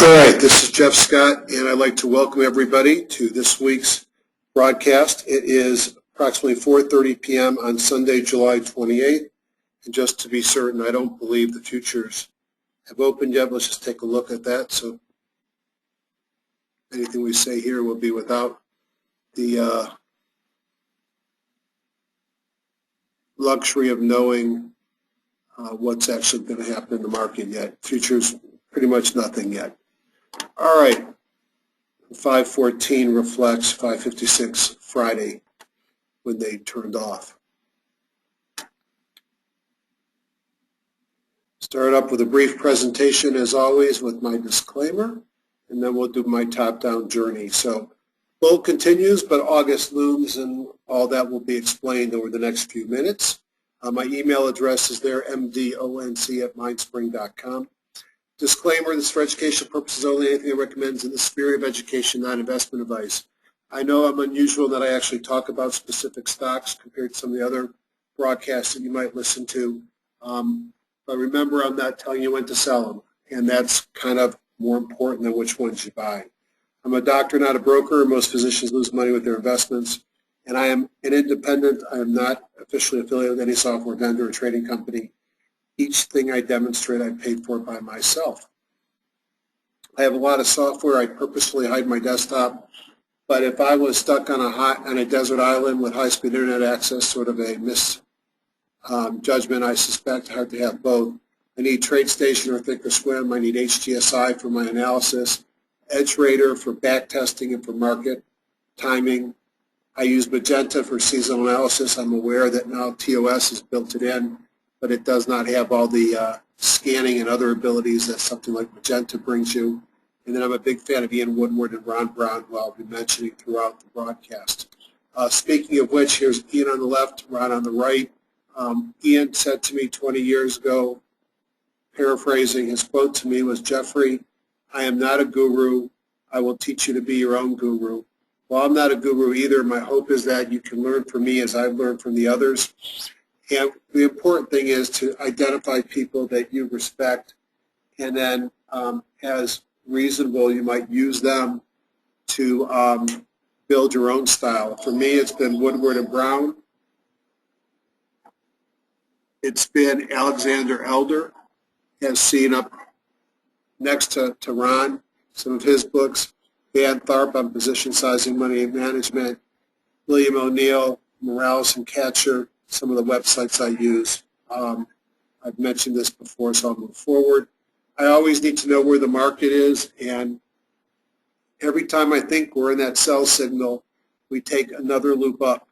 All right, this is Jeff Scott, and I'd like to welcome everybody to this week's broadcast. It is approximately 4:30 p.m. on Sunday, July 28th. And just to be certain, I don't believe the futures have opened yet. Let's just take a look at that. So anything we say here will be without the luxury of knowing what's actually going to happen in the market yet. Futures, pretty much nothing yet. All right, 514 reflects 556 Friday when they turned off. Start up with a brief presentation as always with my disclaimer, and then we'll do my top-down journey. So bull continues, but August looms, and all that will be explained over the next few minutes. My email address is there, mdonc@mindspring.com. Disclaimer, this is for educational purposes only. Anything I recommend is in the spirit of education, not investment advice. I know I'm unusual that I actually talk about specific stocks compared to some of the other broadcasts that you might listen to. But remember, I'm not telling you when to sell them, and that's kind of more important than which ones you buy. I'm a doctor, not a broker. Most physicians lose money with their investments, and I am an independent. I am not officially affiliated with any software vendor or trading company. Each thing I demonstrate, I paid for by myself. I have a lot of software. I purposefully hide my desktop. But if I was stuck on a desert island with high-speed internet access, sort of a misjudgment, I suspect, hard to have both. I need TradeStation or Thinkorswim. I need HGSI for my analysis, EdgeRater for back testing and for market timing. I use Magenta for seasonal analysis. I'm aware that now TOS has built it in, but it does not have all the scanning and other abilities that something like Magenta brings you. And then I'm a big fan of Ian Woodward and Ron Brown, who I'll be mentioning throughout the broadcast. Speaking of which, here's Ian on the left, Ron on the right. Ian said to me 20 years ago, paraphrasing, his quote to me was, "Jeffrey, I am not a guru. I will teach you to be your own guru." Well, I'm not a guru either. My hope is that you can learn from me as I've learned from the others. And the important thing is to identify people that you respect, and then as reasonable, you might use them to build your own style. For me, it's been Woodward and Brown. It's been Alexander Elder, as seen up next to Ron, some of his books. Dan Tharp on position sizing, money and management. William O'Neill, Morales and Catcher, some of the websites I use. I've mentioned this before, so I'll move forward. I always need to know where the market is, and every time I think we're in that sell signal, we take another loop up.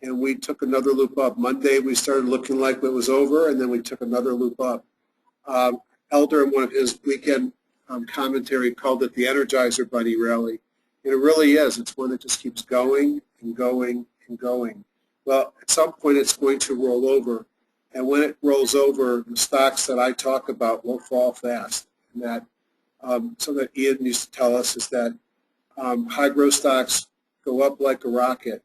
And we took another loop up. Monday, we started looking like it was over, and then we took another loop up. Elder, in one of his weekend commentary, called it the Energizer Bunny rally. And it really is. It's one that just keeps going and going and going. Well, at some point, it's going to roll over. And when it rolls over, the stocks that I talk about will fall fast. And that something that Ian used to tell us is that high-growth stocks go up like a rocket,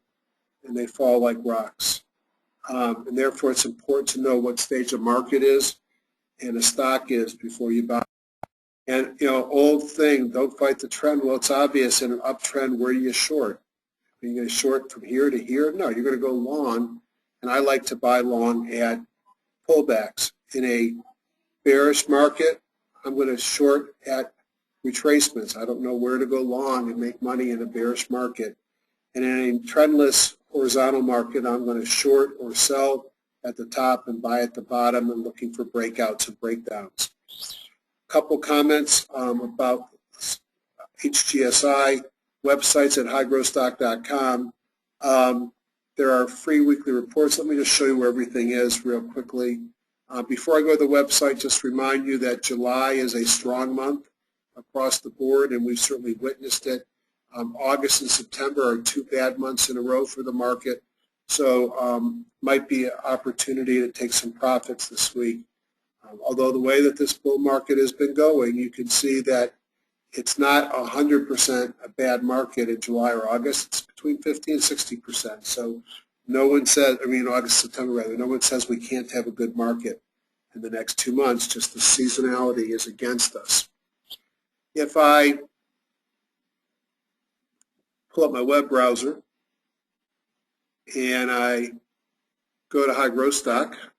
and they fall like rocks. And therefore, it's important to know what stage a market is and a stock is before you buy. And, old thing, don't fight the trend. Well, it's obvious in an uptrend, where do you short? Are you going to short from here to here? No, you're going to go long. And I like to buy long at pullbacks. In a bearish market, I'm going to short at retracements. I don't know where to go long and make money in a bearish market. And in a trendless horizontal market, I'm going to short or sell at the top and buy at the bottom and looking for breakouts and breakdowns. A couple comments about HGSI websites at highgrowthstock.com. There are free weekly reports. Let me just show you where everything is real quickly. Before I go to the website, just remind you that July is a strong month across the board, and we've certainly witnessed it. August and September are 2 bad months in a row for the market, so might be an opportunity to take some profits this week. Although the way that this bull market has been going, you can see that it's not 100% a bad market in July or August. It's between 50 and 60%. So no one says, August, September rather, no one says we can't have a good market in the next 2 months. Just the seasonality is against us. If I pull up my web browser and I go to high growth stock.com,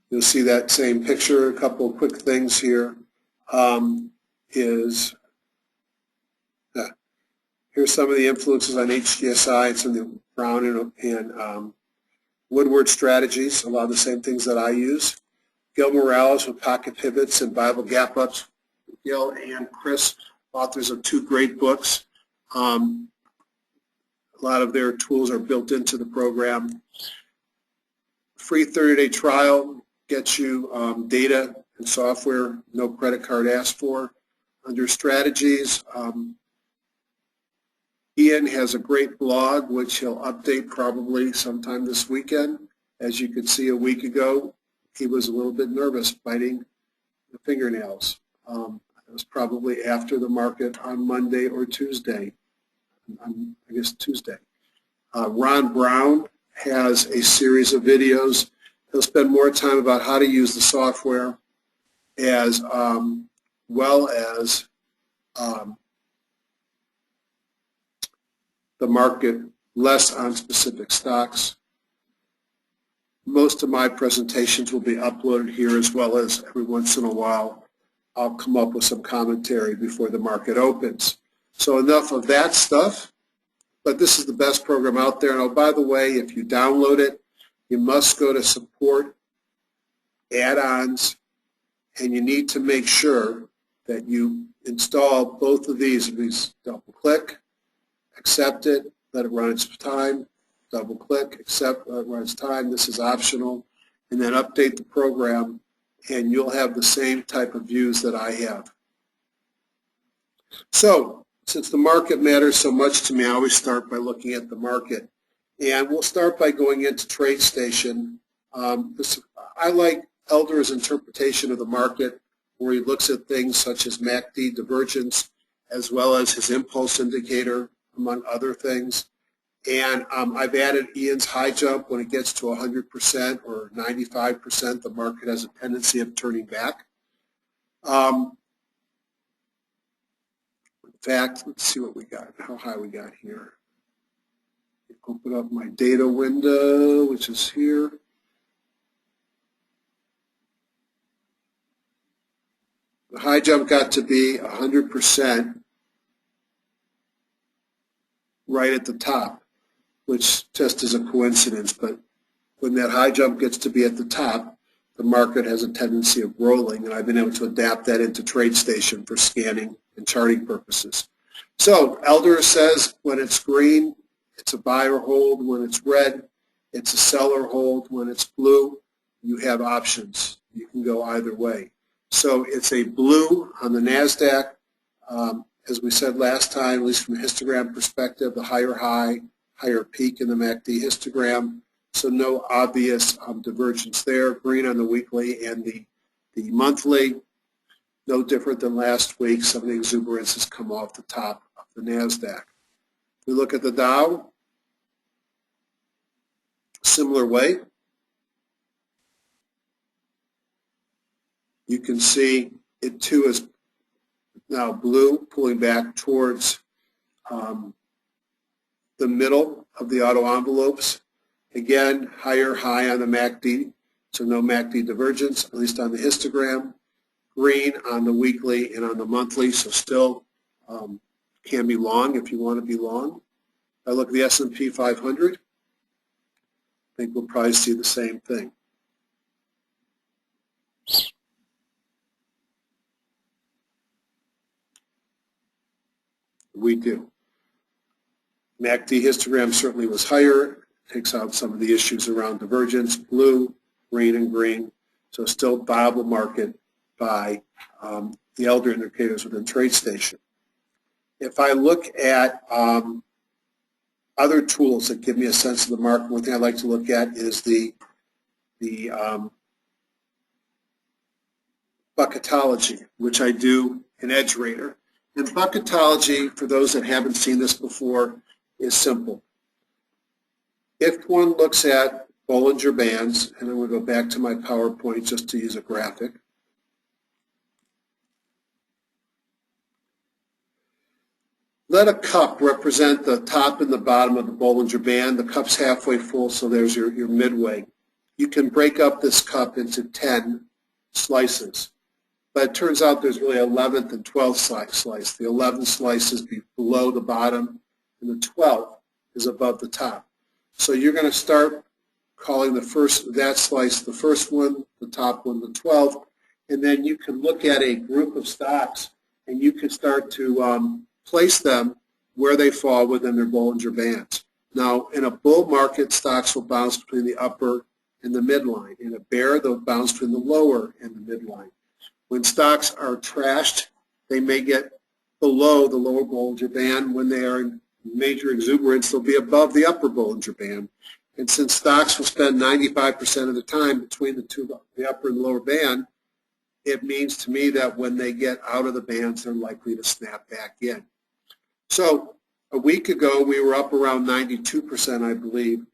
you'll see that same picture. A couple of quick things here here's some of the influences on HGSI. It's in the Brown and Woodward strategies, a lot of the same things that I use. Gil Morales with Pocket Pivots and Bible Gap Ups. Gil and Chris, authors of 2 great books. A lot of their tools are built into the program. Free 30-day trial gets you data and software, no credit card asked for. Under strategies, Ian has a great blog which he'll update probably sometime this weekend. As you could see a week ago, he was a little bit nervous biting the fingernails. It was probably after the market on Monday or Tuesday. I guess Tuesday. Ron Brown has a series of videos. He'll spend more time about how to use the software as well as the market, less on specific stocks. Most of my presentations will be uploaded here, as well as every once in a while I'll come up with some commentary before the market opens. So enough of that stuff, but this is the best program out there. And oh, by the way, if you download it, you must go to support, add-ons, and you need to make sure that you install both of these. Please double-click, accept it, let it run its time, double-click, accept, let it run its time. This is optional. And then update the program, and you'll have the same type of views that I have. So, since the market matters so much to me, I always start by looking at the market. And we'll start by going into TradeStation. I like Elder's interpretation of the market, where he looks at things such as MACD divergence, as well as his impulse indicator, among other things. And I've added Ian's high jump. When it gets to 100% or 95%, the market has a tendency of turning back. In fact, let's see what we got, how high we got here. Open up my data window, which is here. The high jump got to be 100% right at the top, which just is a coincidence. But when that high jump gets to be at the top, the market has a tendency of rolling, and I've been able to adapt that into TradeStation for scanning and charting purposes. So Elder says when it's green, it's a buy or hold. When it's red, it's a sell or hold. When it's blue, you have options. You can go either way. So it's a blue on the NASDAQ. As we said last time, at least from a histogram perspective, the higher high, higher peak in the MACD histogram. So no obvious divergence there. Green on the weekly and the monthly. No different than last week. Some of the exuberance has come off the top of the NASDAQ. We look at the Dow, similar way. You can see it too is now blue, pulling back towards the middle of the auto envelopes. Again, higher high on the MACD, so no MACD divergence, at least on the histogram. Green on the weekly and on the monthly, so still can be long if you want to be long. If I look at the S&P 500, I think we'll probably see the same thing. We do. MACD histogram certainly was higher, takes out some of the issues around divergence, blue, green, and green, so still viable market by the Elder indicators within TradeStation. If I look at other tools that give me a sense of the market, one thing I like to look at is the bucketology, which I do in EdgeRater. And bucketology, for those that haven't seen this before, is simple. If one looks at Bollinger Bands, and I'm going to go back to my PowerPoint just to use a graphic. Let a cup represent the top and the bottom of the Bollinger Band. The cup's halfway full, so there's your midway. You can break up this cup into 10 slices, but it turns out there's really 11th and 12th slice. The 11th slice is below the bottom, and the 12th is above the top. So you're going to start calling that slice the first one, the top one the 12th, and then you can look at a group of stocks and you can start to place them where they fall within their Bollinger Bands. Now, in a bull market, stocks will bounce between the upper and the midline. In a bear, they'll bounce between the lower and the midline. When stocks are trashed, they may get below the lower Bollinger Band. When they are in major exuberance, they'll be above the upper Bollinger Band. And since stocks will spend 95% of the time between the upper and the lower band, it means to me that when they get out of the bands, they're likely to snap back in. So a week ago, we were up around 92%, I believe,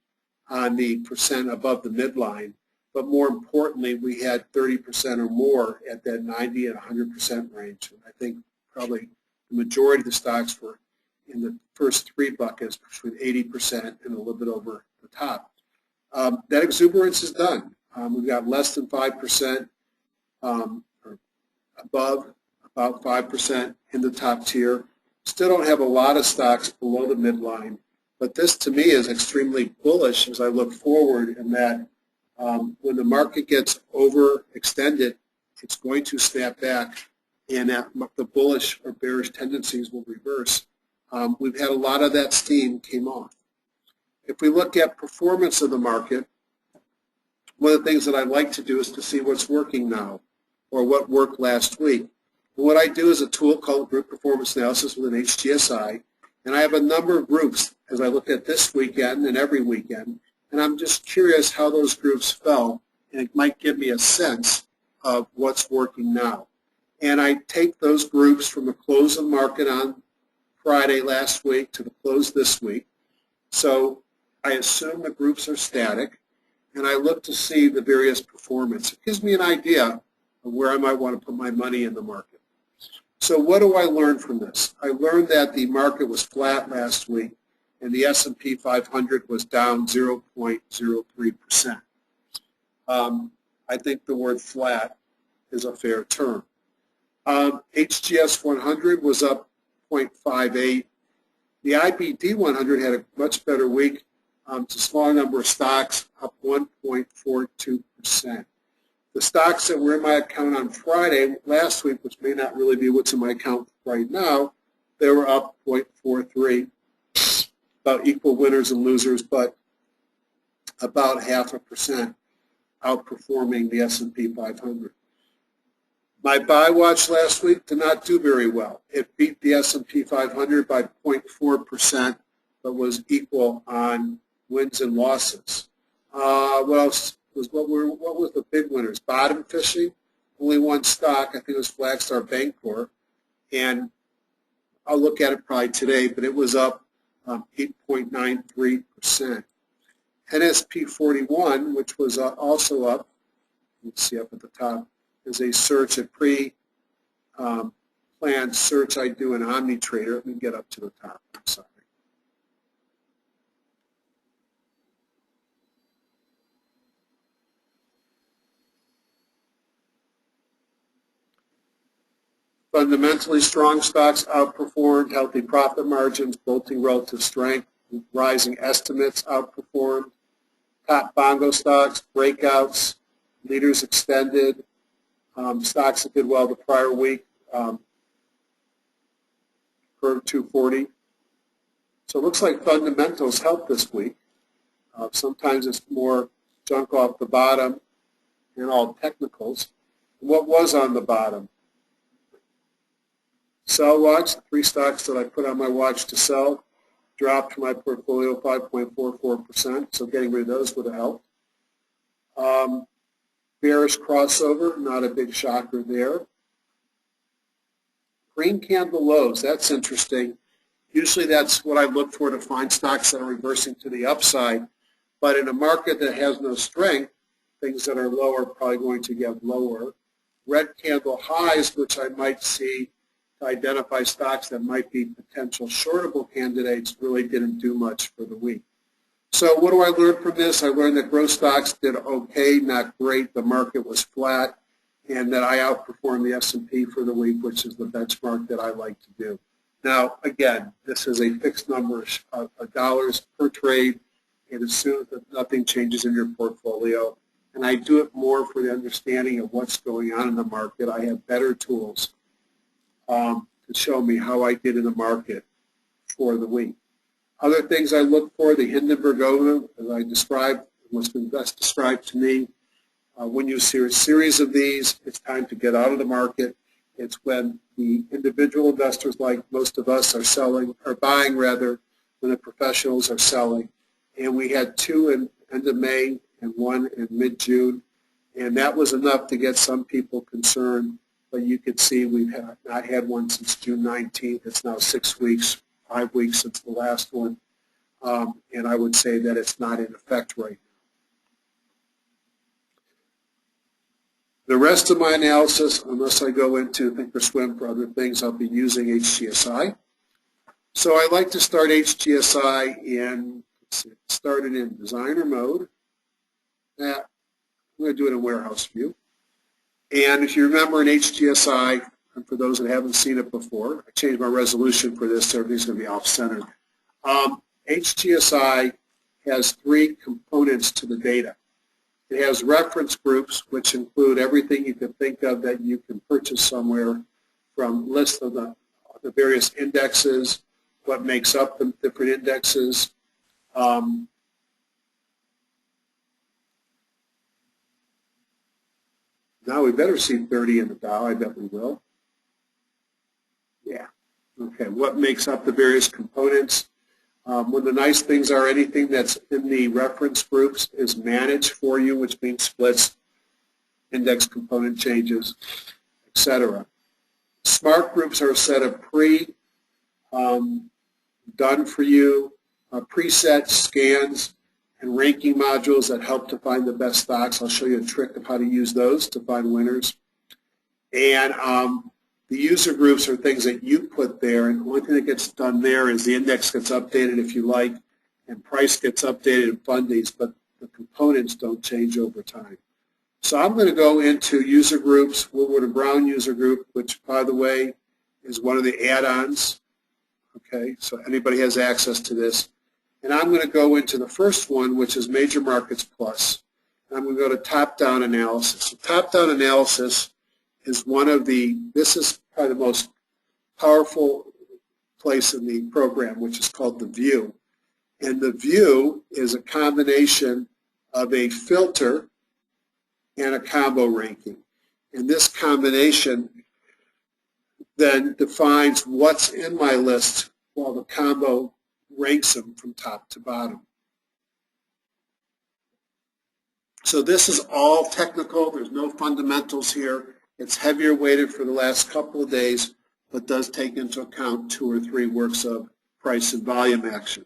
on the percent above the midline. But more importantly, we had 30% or more at that 90 and 100% range. And I think probably the majority of the stocks were in the first three buckets, between 80% and a little bit over the top. That exuberance is done. We've got less than 5% or above, about 5% in the top tier. Still don't have a lot of stocks below the midline, but this to me is extremely bullish as I look forward in that when the market gets overextended, it's going to snap back and the bullish or bearish tendencies will reverse. We've had a lot of that steam came off. If we look at performance of the market, one of the things that I like to do is to see what's working now or what worked last week. And what I do is a tool called Group Performance Analysis with an HGSI, and I have a number of groups as I look at this weekend and every weekend, and I'm just curious how those groups fell, and it might give me a sense of what's working now. And I take those groups from the close of the market on Friday last week to the close this week. So I assume the groups are static, and I look to see the various performance. It gives me an idea of where I might want to put my money in the market. So what do I learn from this? I learned that the market was flat last week, and the S&P 500 was down 0.03%. I think the word flat is a fair term. HGS 100 was up 0.58. The IBD 100 had a much better week. It's a small number of stocks, up 1.42%. The stocks that were in my account on Friday last week, which may not really be what's in my account right now, they were up 0.43, about equal winners and losers, but about 0.5% outperforming the S&P 500. My buy watch last week did not do very well. It beat the S&P 500 by 0.4%, but was equal on wins and losses. What else? What was the big winners? Bottom fishing, only one stock, I think it was Flagstar Bancorp, and I'll look at it probably today, but it was up 8.93%. NSP 41, which was also up, let's see up at the top, is a search, a pre-planned search I do in OmniTrader. Let me get up to the top, I'm sorry. Fundamentally strong stocks outperformed, healthy profit margins, bolting relative strength, rising estimates outperformed, top bongo stocks, breakouts, leaders extended, stocks that did well the prior week, per 240. So it looks like fundamentals helped this week. Sometimes it's more junk off the bottom and all technicals. What was on the bottom? Sell watch, the 3 stocks that I put on my watch to sell, dropped from my portfolio 5.44%, so getting rid of those would have helped. Bearish crossover, not a big shocker there. Green candle lows, that's interesting. Usually that's what I look for to find stocks that are reversing to the upside. But in a market that has no strength, things that are lower are probably going to get lower. Red candle highs, which I might see to identify stocks that might be potential shortable candidates, really didn't do much for the week. So what do I learn from this? I learned that growth stocks did okay, not great. The market was flat, and that I outperformed the S&P for the week, which is the benchmark that I like to do. Now, again, this is a fixed number of dollars per trade. It assumes that nothing changes in your portfolio. And I do it more for the understanding of what's going on in the market. I have better tools to show me how I did in the market for the week. Other things I look for, the Hindenburg Omen, as I described, what's been best described to me. When you see a series of these, it's time to get out of the market. It's when the individual investors, like most of us, are selling, or buying rather, when the professionals are selling. And we had two in end of May and one in mid-June, and that was enough to get some people concerned. But you can see we've not had one since June 19th. It's now 6 weeks, 5 weeks since the last one, and I would say that it's not in effect right now. The rest of my analysis, unless I go into think or swim for other things, I'll be using HGSI. So I like to start HGSI in, started in designer mode. I'm going to do it in warehouse view. And if you remember in HGSI, and for those that haven't seen it before, I changed my resolution for this, so everything's going to be off-centered. HGSI has 3 components to the data. It has reference groups, which include everything you can think of that you can purchase somewhere, from lists of the various indexes, what makes up the different indexes. Now we better see 30 in the Dow. I bet we will. Yeah. Okay. What makes up the various components? One of the nice things are anything that's in the reference groups is managed for you, which means splits, index component changes, etc. Smart groups are a set of done for you preset scans and ranking modules that help to find the best stocks. I'll show you a trick of how to use those to find winners. And the user groups are things that you put there, and the only thing that gets done there is the index gets updated, if you like, and price gets updated in fundies, but the components don't change over time. So I'm going to go into user groups, Woodward and Brown user group, which, by the way, is one of the add-ons. Okay, so anybody has access to this. And I'm going to go into the first one, which is Major Markets Plus. And I'm going to go to top-down analysis. So top-down analysis is this is probably the most powerful place in the program, which is called the view. And the view is a combination of a filter and a combo ranking. And this combination then defines what's in my list while the combo ranks them from top to bottom. So this is all technical. There's no fundamentals here. It's heavier weighted for the last couple of days, but does take into account 2 or 3 works of price and volume action.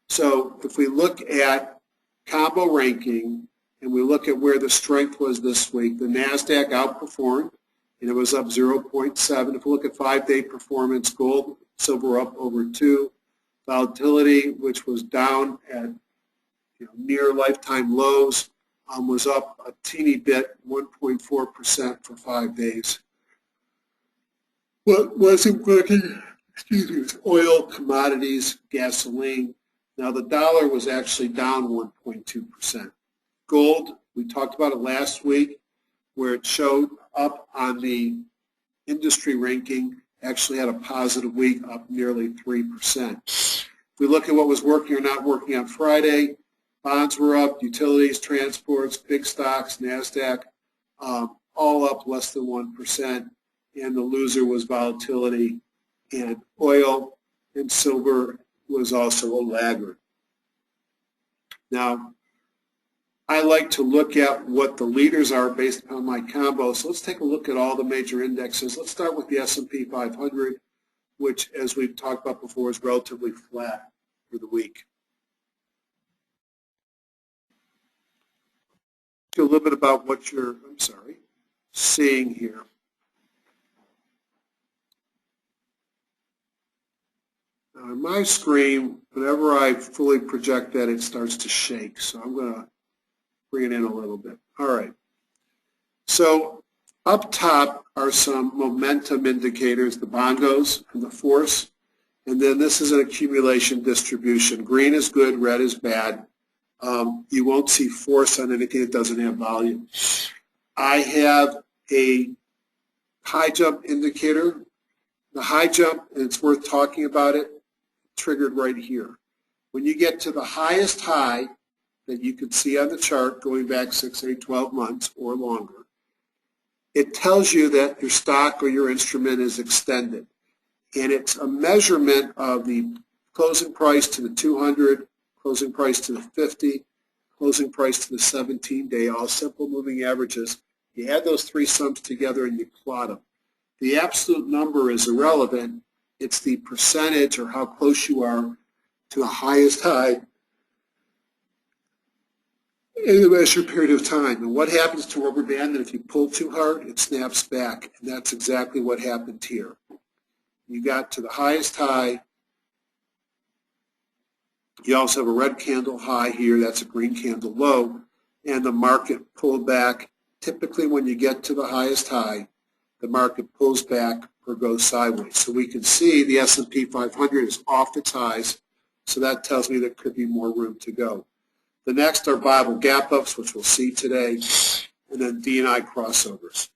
So if we look at combo ranking and we look at where the strength was this week, the NASDAQ outperformed, and it was up 0.7. If we look at 5-day performance, gold, silver up over 2. Volatility, which was down at near lifetime lows, was up a teeny bit, 1.4% for 5 days. What wasn't working, was oil, commodities, gasoline. Now the dollar was actually down 1.2%. Gold, we talked about it last week, where it showed up on the industry ranking, actually had a positive week, up nearly 3%. If we look at what was working or not working on Friday, bonds were up, utilities, transports, big stocks, NASDAQ, all up less than 1%, and the loser was volatility, and oil and silver was also a laggard. Now, I like to look at what the leaders are based upon my combo. So let's take a look at all the major indexes. Let's start with the S&P 500, which, as we've talked about before, is relatively flat for the week. you a little bit about what you're, seeing here. Now on my screen, whenever I fully project that, it starts to shake. So I'm going to bring it in a little bit. All right. So up top are some momentum indicators, the bongos and the force. And then this is an accumulation distribution. Green is good, red is bad. You won't see force on anything that doesn't have volume. I have a high jump indicator. The high jump, and it's worth talking about it, triggered right here. When you get to the highest high that you can see on the chart going back 6, 8, 12 months or longer, it tells you that your stock or your instrument is extended. And it's a measurement of the closing price to the 200, closing price to the 50, closing price to the 17-day, all simple moving averages. You add those three sums together and you plot them. The absolute number is irrelevant. It's the percentage or how close you are to the highest high in a measured period of time. And what happens to rubber band? That if you pull too hard, it snaps back. And that's exactly what happened here. You got to the highest high. You also have a red candle high here. That's a green candle low. And the market pulled back. Typically, when you get to the highest high, the market pulls back or goes sideways. So we can see the S&P 500 is off its highs. So that tells me there could be more room to go. The next are Bible gap-ups, which we'll see today, and then D&I crossovers.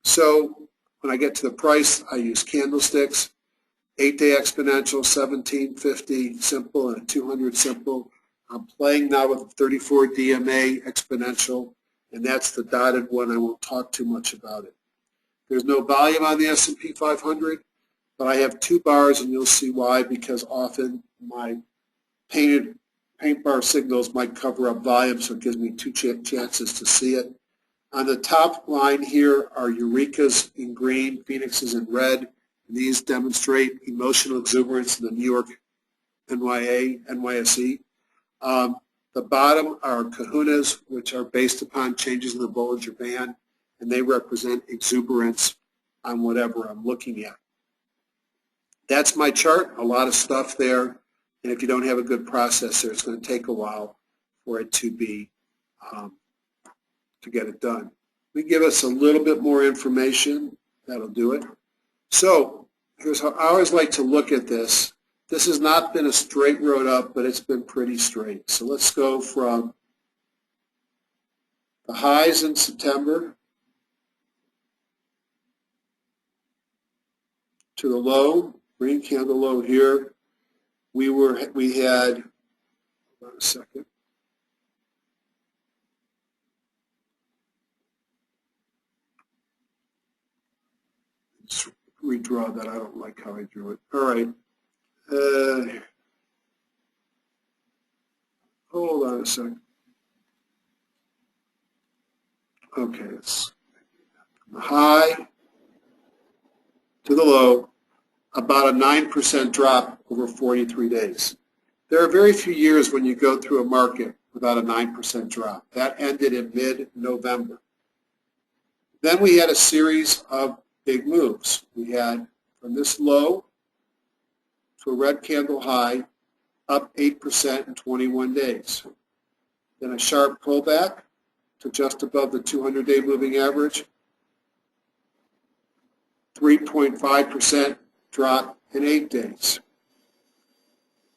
So when I get to the price, I use candlesticks, 8-day exponential, 1750 simple, and a 200 simple. I'm playing now with a 34 DMA exponential, and that's the dotted one. I won't talk too much about it. There's no volume on the S&P 500, but I have two bars, and you'll see why, because often my paint bar signals might cover up volume, so it gives me two chances to see it. On the top line here are Eurekas in green, Phoenixes in red. And these demonstrate emotional exuberance in the New York NYSE. The bottom are kahunas, which are based upon changes in the Bollinger Band, and they represent exuberance on whatever I'm looking at. That's my chart, a lot of stuff there. And if you don't have a good processor, it's going to take a while for it to be, to get it done. We give us a little bit more information. That'll do it. So here's how I always like to look at this. This has not been a straight road up, but it's been pretty straight. So let's go from the highs in September to the low, green candle low here. We had, hold on a second. Let's redraw that. I don't like how I drew it. All right. Hold on a second. Okay, it's the high to the low, about a 9% drop over 43 days. There are very few years when you go through a market without a 9% drop. That ended in mid-November. Then we had a series of big moves. We had from this low to a red candle high, up 8% in 21 days. Then a sharp pullback to just above the 200-day moving average, 3.5% drop in 8 days.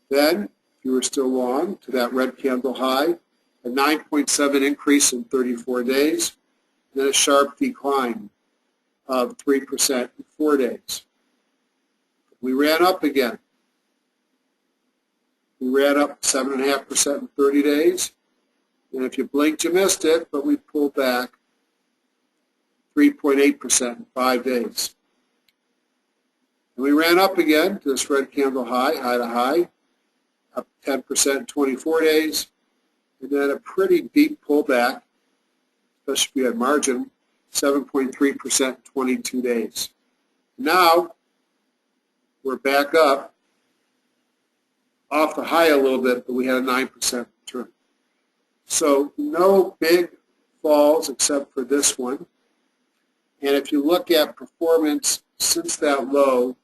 Then, if you were still long, to that red candle high, a 9.7 increase in 34 days, then a sharp decline of 3% in 4 days. We ran up again. We ran up 7.5% in 30 days. And if you blinked, you missed it, but we pulled back 3.8% in 5 days. And we ran up again to this red candle high, high to high, up 10% in 24 days, and then a pretty deep pullback, especially if we had margin, 7.3% in 22 days. Now, we're back up off the high a little bit, but we had a 9% return. So no big falls except for this one. And if you look at performance since that low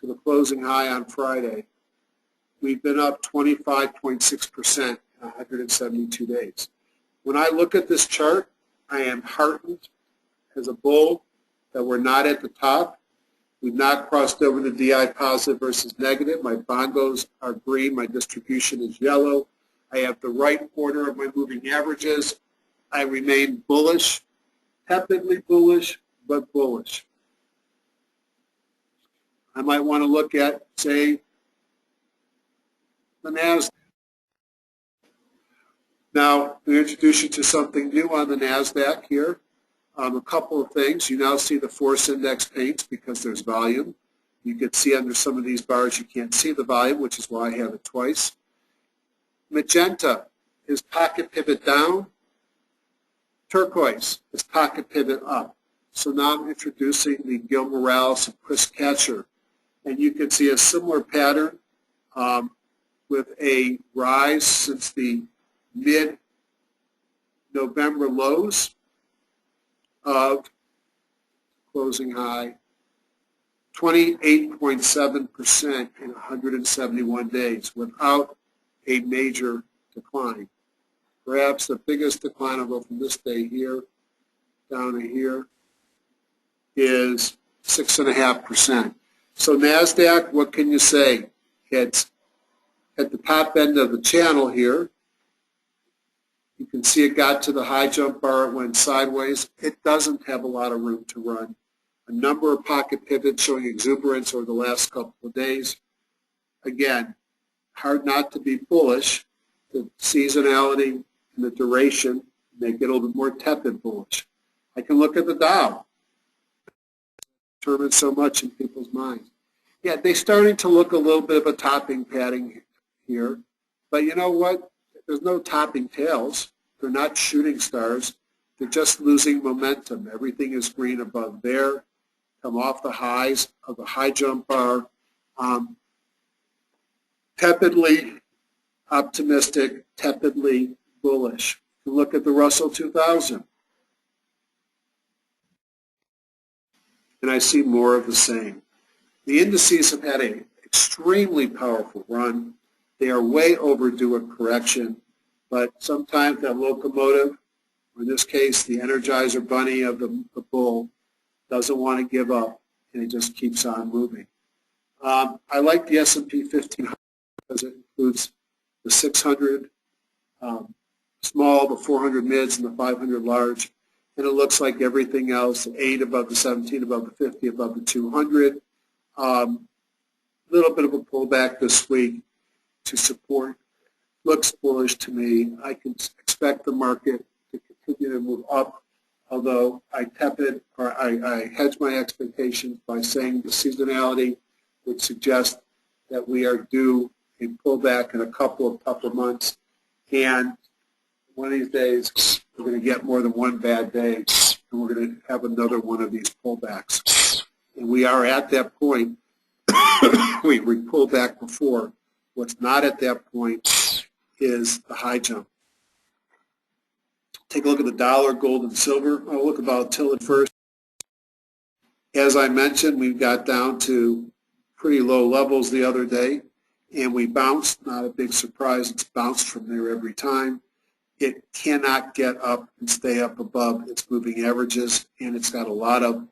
to the closing high on Friday, we've been up 25.6% in 172 days. When I look at this chart, I am heartened as a bull that we're not at the top. We've not crossed over the DI positive versus negative. My bongos are green. My distribution is yellow. I have the right order of my moving averages. I remain bullish, tepidly bullish, but bullish. I might want to look at, say, the NASDAQ. Now, we introduce you to something new on the NASDAQ here. A couple of things. You now see the force index paints because there's volume. You can see under some of these bars you can't see the volume, which is why I have it twice. Magenta is pocket pivot down. Turquoise is pocket pivot up. So now I'm introducing the Gil Morales and Chris Catcher. And you can see a similar pattern with a rise since the mid-November lows of closing high 28.7% in 171 days without a major decline. Perhaps the biggest decline, I'll go from this day here down to here, is 6.5%. So NASDAQ, what can you say? It's at the top end of the channel here. You can see it got to the high jump bar, it went sideways. It doesn't have a lot of room to run. A number of pocket pivots showing exuberance over the last couple of days. Again, hard not to be bullish. The seasonality and the duration make it a little bit more tepid bullish. I can look at the Dow. Determines so much in people's minds. Yeah, they're starting to look a little bit of a topping pattern here. But you know what? There's no topping tails. They're not shooting stars. They're just losing momentum. Everything is green above there. Come off the highs of the high jump bar. Tepidly optimistic, tepidly bullish. Look at the Russell 2000. And I see more of the same. The indices have had an extremely powerful run. They are way overdue a correction, but sometimes that locomotive, or in this case, the Energizer Bunny of the bull, doesn't want to give up, and it just keeps on moving. I like the S&P 1500 because it includes the 600 small, the 400 mids, and the 500 large, and it looks like everything else, 8 above the 17, above the 50, above the 200. Little bit of a pullback this week to support. Looks bullish to me. I can expect the market to continue to move up, although I hedge my expectations by saying the seasonality would suggest that we are due a pullback in a couple of tougher months, and one of these days we're going to get more than one bad day, and we're going to have another one of these pullbacks. And we are at that point. we pulled back before. What's not at that point is the high jump. Take a look at the dollar, gold, and silver. I'll look at volatility first. As I mentioned, we got down to pretty low levels the other day, and we bounced. Not a big surprise. It's bounced from there every time. It cannot get up and stay up above its moving averages, and it's got a lot of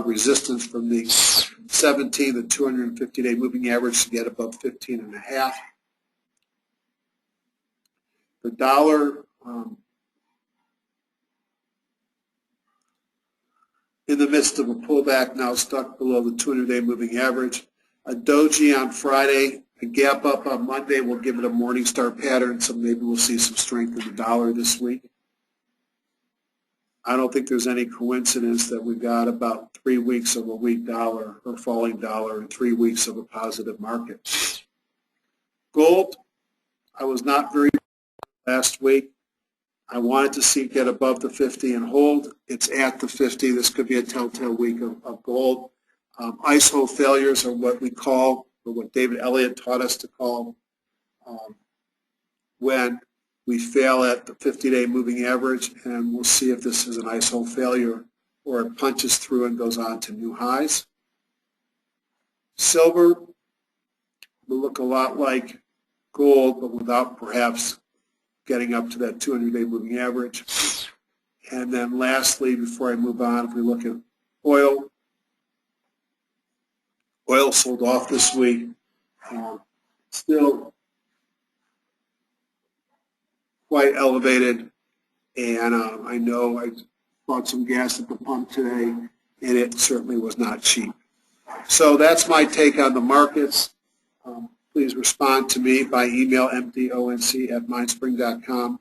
resistance from the 17, the 250-day moving average to get above 15.5. The dollar in the midst of a pullback, now stuck below the 200-day moving average. A doji on Friday, a gap up on Monday will give it a morning star pattern, so maybe we'll see some strength in the dollar this week. I don't think there's any coincidence that we've got about 3 weeks of a weak dollar or falling dollar and 3 weeks of a positive market. Gold, I was not very last week. I wanted to see it get above the 50 and hold. It's at the 50. This could be a telltale week of gold. Ice hole failures are what we call, or what David Elliott taught us to call, when we fail at the 50-day moving average, and we'll see if this is an ISO failure or it punches through and goes on to new highs. Silver will look a lot like gold, but without perhaps getting up to that 200-day moving average. And then lastly, before I move on, if we look at oil, oil sold off this week. Still quite elevated, and I know I bought some gas at the pump today, and it certainly was not cheap. So that's my take on the markets. Please respond to me by email, mtonc@mindspring.com.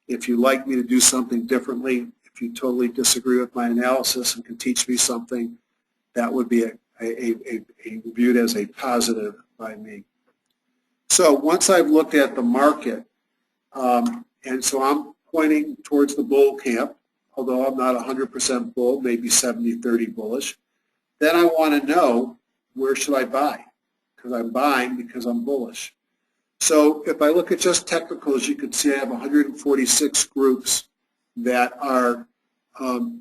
If you'd like me to do something differently, if you totally disagree with my analysis and can teach me something, that would be viewed as a positive by me. So once I've looked at the market, and so I'm pointing towards the bull camp, although I'm not 100% bull, maybe 70-30 bullish. Then I want to know, where should I buy? Because I'm buying because I'm bullish. So if I look at just technicals, you can see I have 146 groups that are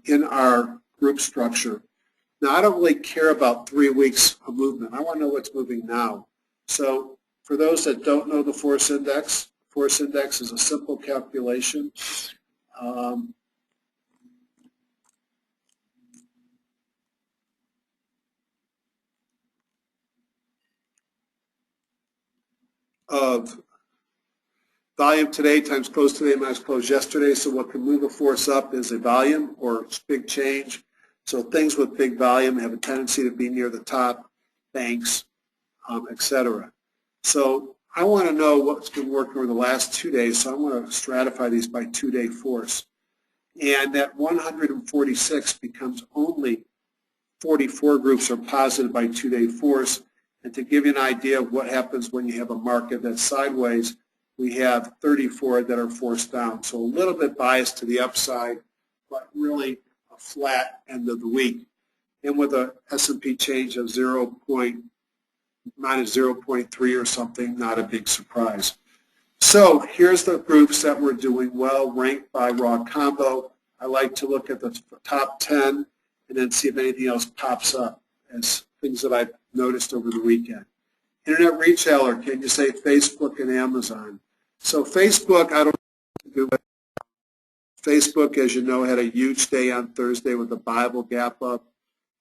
in our group structure. Now, I don't really care about 3 weeks of movement. I want to know what's moving now. So for those that don't know the force index is a simple calculation. Of volume today times close today minus close yesterday. So what can move a force up is a volume or big change. So things with big volume have a tendency to be near the top, banks, etc. So I want to know what's been working over the last 2 days, so I want to stratify these by 2-day force. And that 146 becomes only 44 groups are positive by 2-day force. And to give you an idea of what happens when you have a market that's sideways, we have 34 that are forced down. So a little bit biased to the upside, but really a flat end of the week. And with a S&P change of minus 0.3 or something, not a big surprise. So here's the groups that were doing well, ranked by raw combo. I like to look at the top 10 and then see if anything else pops up as things that I've noticed over the weekend. Internet retailer, can you say Facebook and Amazon? So Facebook, I don't know what to do with. Facebook, as you know, had a huge day on Thursday with the Bible gap up.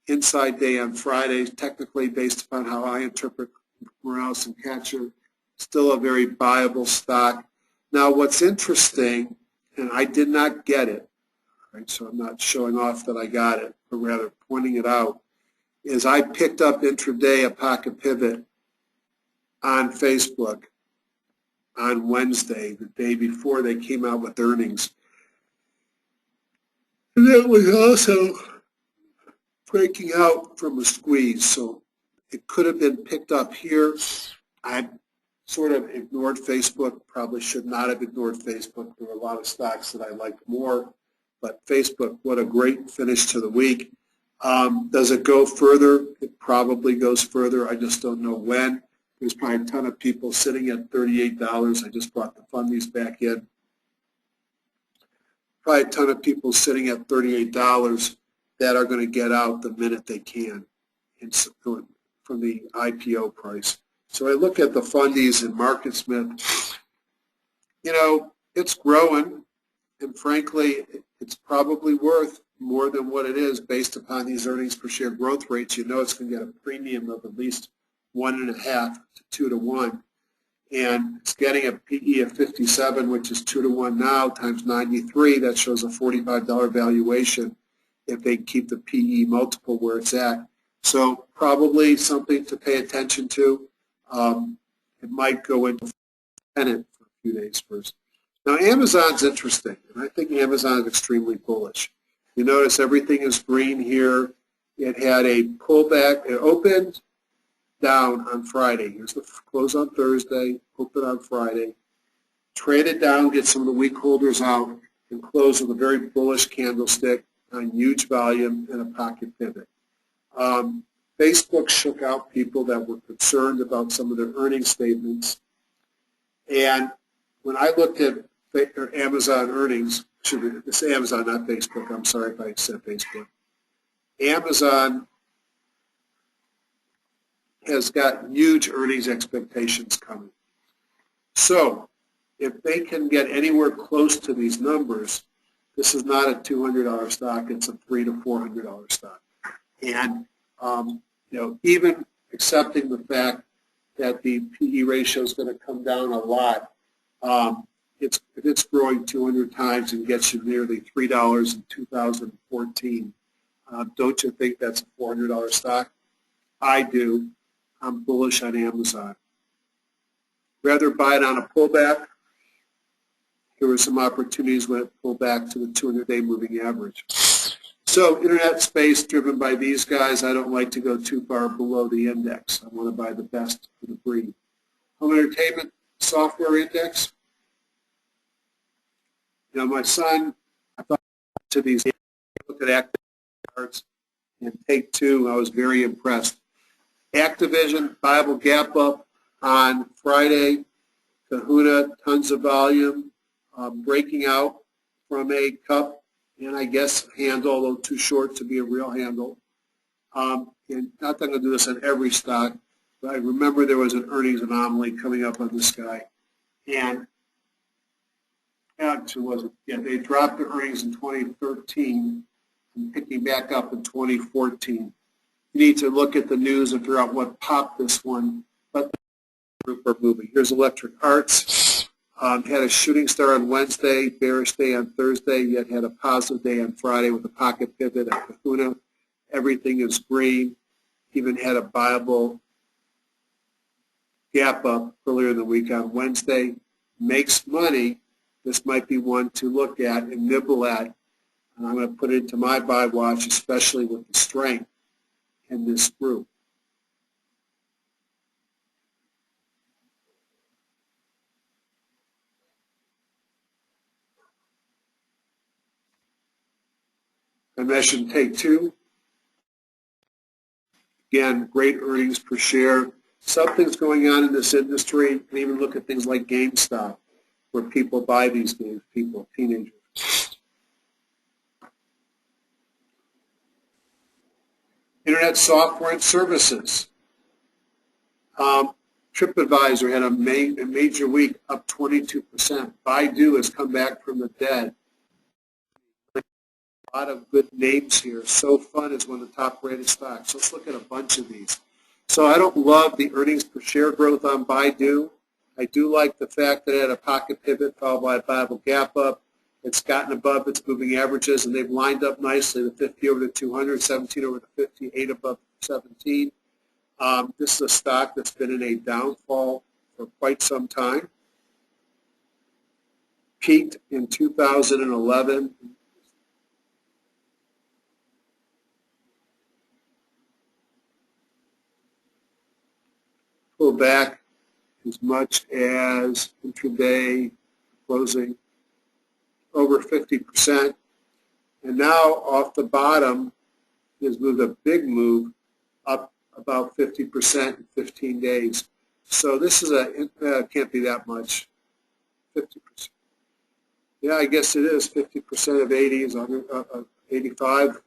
Inside day on Friday, technically based upon how I interpret Morales and Catcher, still a very viable stock. Now what's interesting, and I did not get it, right, so I'm not showing off that I got it, but rather pointing it out, is I picked up intraday a pocket pivot on Facebook on Wednesday, the day before they came out with earnings. And that was also breaking out from a squeeze, so it could have been picked up here. I sort of ignored Facebook, probably should not have ignored Facebook. There were a lot of stocks that I liked more, but Facebook, what a great finish to the week. Does it go further? It probably goes further. I just don't know when. There's probably a ton of people sitting at $38. I just brought the fundies back in. Probably a ton of people sitting at $38 that are going to get out the minute they can from the IPO price. So I look at the fundies in MarketSmith. You know, it's growing, and frankly, it's probably worth more than what it is based upon these earnings per share growth rates. You know it's going to get a premium of at least 1.5 to 2 to 1. And it's getting a PE of 57, which is 2 to 1 now, times 93. That shows a $45 valuation if they keep the PE multiple where it's at. So probably something to pay attention to. It might go into tenant for a few days first. Now, Amazon's interesting, and I think Amazon is extremely bullish. You notice everything is green here. It had a pullback. It opened down on Friday. Here's the close on Thursday, open on Friday. Traded down, get some of the weak holders out, and close with a very bullish candlestick on huge volume and a pocket pivot. Facebook shook out people that were concerned about some of their earnings statements. And when I looked at or Amazon earnings. It's Amazon, not Facebook. I'm sorry if I said Facebook. Amazon has got huge earnings expectations coming. So if they can get anywhere close to these numbers, this is not a $200 stock, it's a $300 to $400 stock. And even accepting the fact that the PE ratio is going to come down a lot, if it's growing 200 times and gets you nearly $3 in 2014, don't you think that's a $400 stock? I do. I'm bullish on Amazon. Rather buy it on a pullback. Here were some opportunities when it pulled back to the 200-day moving average. So internet space driven by these guys, I don't like to go too far below the index. I want to buy the best for the breed. Home entertainment software index. My son, I thought to these, look at active cards and take two. I was very impressed. Activision, Bible gap up on Friday. Kahuna, tons of volume, breaking out from a cup and I guess handle, although too short to be a real handle. And not that I'm going to do this on every stock, but I remember there was an earnings anomaly coming up on this guy. And actually wasn't. Yeah, they dropped their earnings in 2013 and picking back up in 2014. You need to look at the news and figure out what popped this one. But the group are moving. Here's Electric Arts. Had a shooting star on Wednesday, bearish day on Thursday, yet had a positive day on Friday with a pocket pivot at Kahuna. Everything is green. Even had a viable gap up earlier in the week on Wednesday. Makes money. This might be one to look at and nibble at. And I'm going to put it into my buy watch, especially with the strength in this group. I mentioned Take Two. Again, great earnings per share. Something's going on in this industry. You can even look at things like GameStop, where people buy these games, teenagers. Internet software and services. TripAdvisor had a major week, up 22%. Baidu has come back from the dead. A lot of good names here. SoFun is one of the top-rated stocks. Let's look at a bunch of these. So I don't love the earnings per share growth on Baidu. I do like the fact that it had a pocket pivot followed by a viable gap up. It's gotten above its moving averages, and they've lined up nicely, the 50 over the 200, 17 over the 50, 8 above 17. This is a stock that's been in a downfall for quite some time. Peaked in 2011. Pull back as much as intraday closing over 50%. And now off the bottom has moved a big move up about 50% in 15 days. So this is can't be that much, 50%. Yeah, I guess it is. 50% of 80 is 85,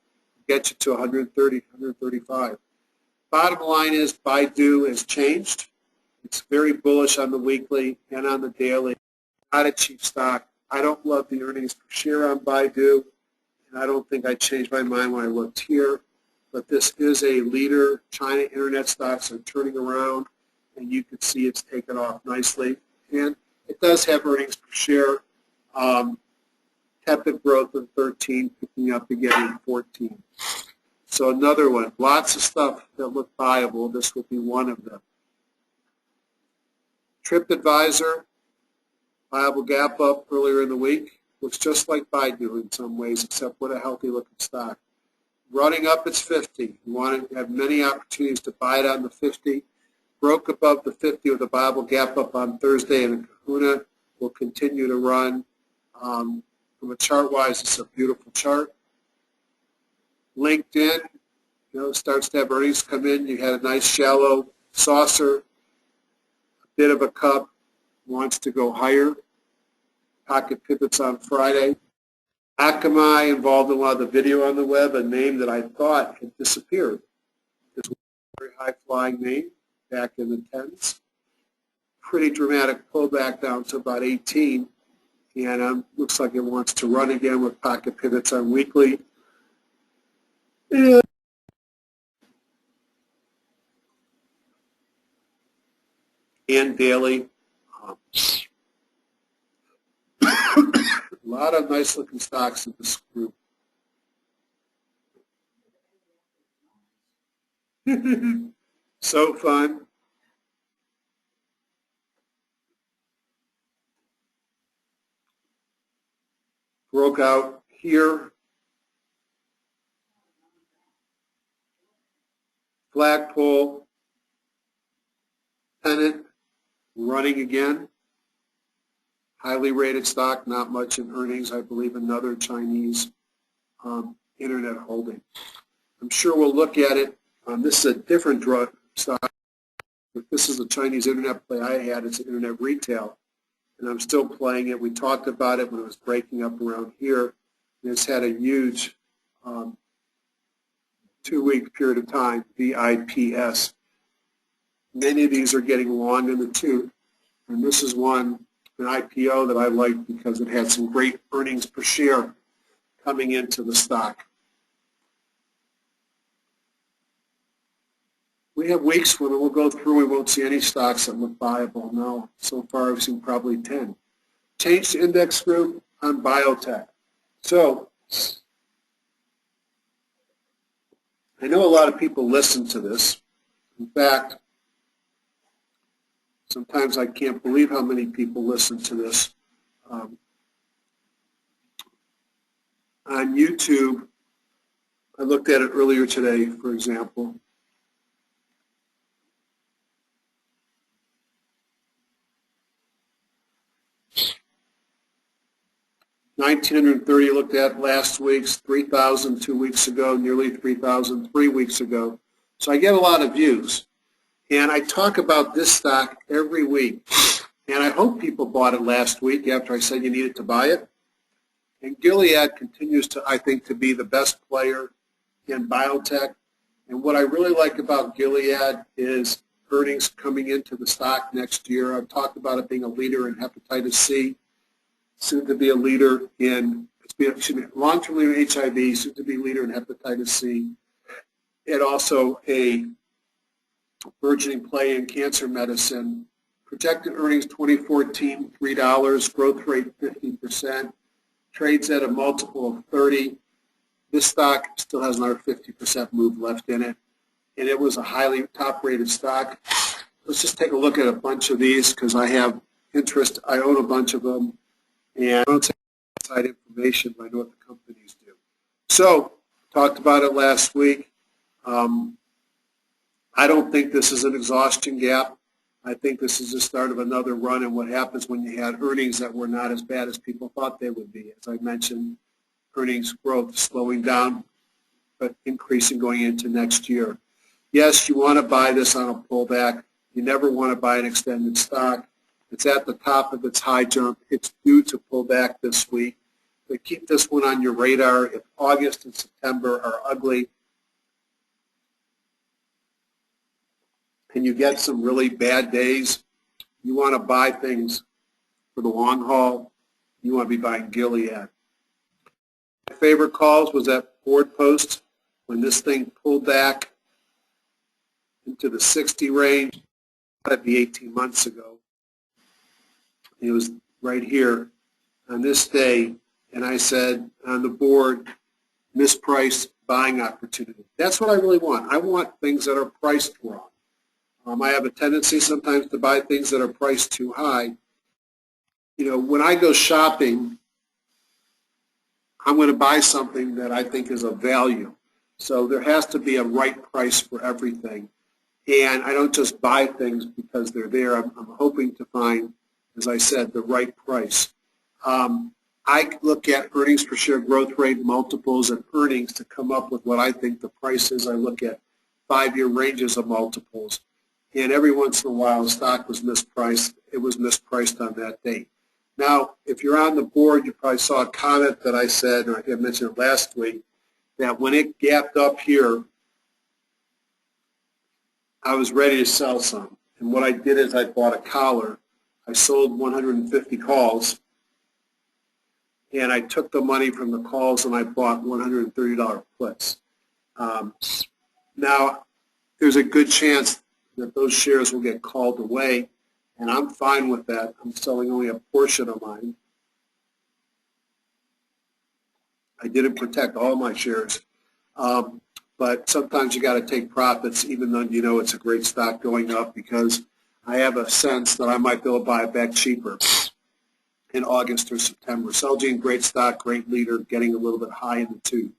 gets you to 130, 135. Bottom line is Baidu has changed. It's very bullish on the weekly and on the daily. Not a cheap stock. I don't love the earnings per share on Baidu, and I don't think I changed my mind when I looked here. But this is a leader. China internet stocks are turning around, and you can see it's taken off nicely. And it does have earnings per share. Tepid growth in 13, picking up again in 14. So another one. Lots of stuff that look viable. This would be one of them. TripAdvisor, viable gap up earlier in the week. Looks just like Baidu in some ways, except what a healthy looking stock. Running up its 50. You want to have many opportunities to buy it on the 50. Broke above the 50 with a viable gap up on Thursday, and Kahuna will continue to run. From a chart-wise, it's a beautiful chart. LinkedIn, starts to have earnings come in. You had a nice shallow saucer, a bit of a cup, wants to go higher. pocket pivots on Friday. Akamai, involved in a lot of the video on the web, a name that I thought had disappeared. This was a very high-flying name back in the 10s. Pretty dramatic pullback down to about 18, and looks like it wants to run again with pocket pivots on weekly. And daily. A lot of nice-looking stocks in this group. So fun. Broke out here. Flagpole. Pennant. Running again. Highly rated stock, not much in earnings. I believe another Chinese internet holding. I'm sure we'll look at it. This is a different drug stock. But this is a Chinese internet play I had. It's internet retail, and I'm still playing it. We talked about it when it was breaking up around here. And it's had a huge 2-week period of time, VIPS. Many of these are getting long in the tooth, and this is one, an IPO that I liked because it had some great earnings per share coming into the stock. We have weeks when we'll go through, we won't see any stocks that look viable. No, so far I've seen probably 10. Change the index group on biotech. So, I know a lot of people listen to this. In fact, sometimes I can't believe how many people listen to this. On YouTube, I looked at it earlier today, for example. $1,930 looked at last week's, 3,000 2 weeks ago, nearly 3,000 3 weeks ago. So I get a lot of views. And I talk about this stock every week. And I hope people bought it last week after I said you needed to buy it. And Gilead continues to, I think, to be the best player in biotech. And what I really like about Gilead is earnings coming into the stock next year. I've talked about it being a leader in hepatitis C, soon to be a leader in, long-term leader in HIV, soon to be leader in hepatitis C, and also a burgeoning play in cancer medicine. Projected earnings 2014, $3, growth rate 50%, trades at a multiple of 30. This stock still has another 50% move left in it, and it was a highly top-rated stock. Let's just take a look at a bunch of these because I have interest. I own a bunch of them, and I don't take inside information, but I know what the companies do. So, talked about it last week. I don't think this is an exhaustion gap. I think this is the start of another run, and what happens when you had earnings that were not as bad as people thought they would be. As I mentioned, earnings growth slowing down, but increasing going into next year. Yes, you want to buy this on a pullback. You never want to buy an extended stock. It's at the top of its high jump. It's due to pull back this week. But keep this one on your radar. If August and September are ugly, and you get some really bad days, you want to buy things for the long haul. You want to be buying Gilead. My favorite calls was that board post when this thing pulled back into the 60 range. That'd be 18 months ago. It was right here on this day, and I said on the board, mispriced buying opportunity. That's what I really want. I want things that are priced wrong. I have a tendency sometimes to buy things that are priced too high. You know, when I go shopping, I'm going to buy something that I think is of value. So there has to be a right price for everything. And I don't just buy things because they're there. I'm hoping to find, as I said, the right price. I look at earnings per share growth rate, multiples, and earnings to come up with what I think the price is. I look at 5-year ranges of multiples. And every once in a while, the stock was mispriced. It was mispriced on that date. Now, if you're on the board, you probably saw a comment that I said, or I think I mentioned it last week, that when it gapped up here, I was ready to sell some. And what I did is I bought a collar. I sold 150 calls, and I took the money from the calls and I bought $130 puts. Now, there's a good chance that those shares will get called away, and I'm fine with that. I'm selling only a portion of mine. I didn't protect all my shares, but sometimes you got to take profits, even though you know it's a great stock going up, because I have a sense that I might be able to buy it back cheaper in August or September. Celgene, great stock, great leader, getting a little bit high in the two.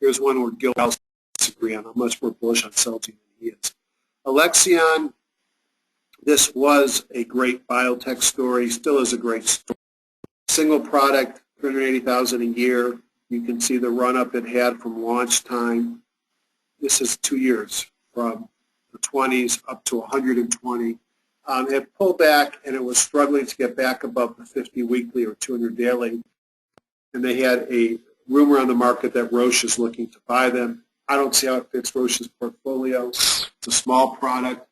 Here's one where Gil and I disagree on. I'm much more bullish on Celgene than he is. Alexion, this was a great biotech story, still is a great story. Single product, $380,000 a year. You can see the run-up it had from launch time. This is 2 years, from the 20s up to 120. It pulled back, and it was struggling to get back above the 50 weekly or 200 daily. And they had a rumor on the market that Roche is looking to buy them. I don't see how it fits Roche's portfolio. It's a small product,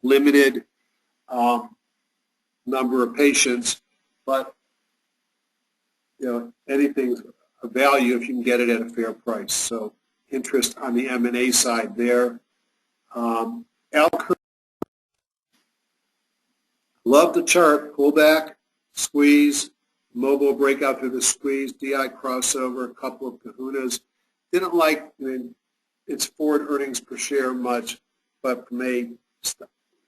limited number of patients, but anything's a value if you can get it at a fair price. So interest on the M&A side there. Alcur, love the chart, pull back, squeeze, mobile breakout through the squeeze, DI crossover, a couple of kahunas. Didn't like its forward earnings per share much, but from a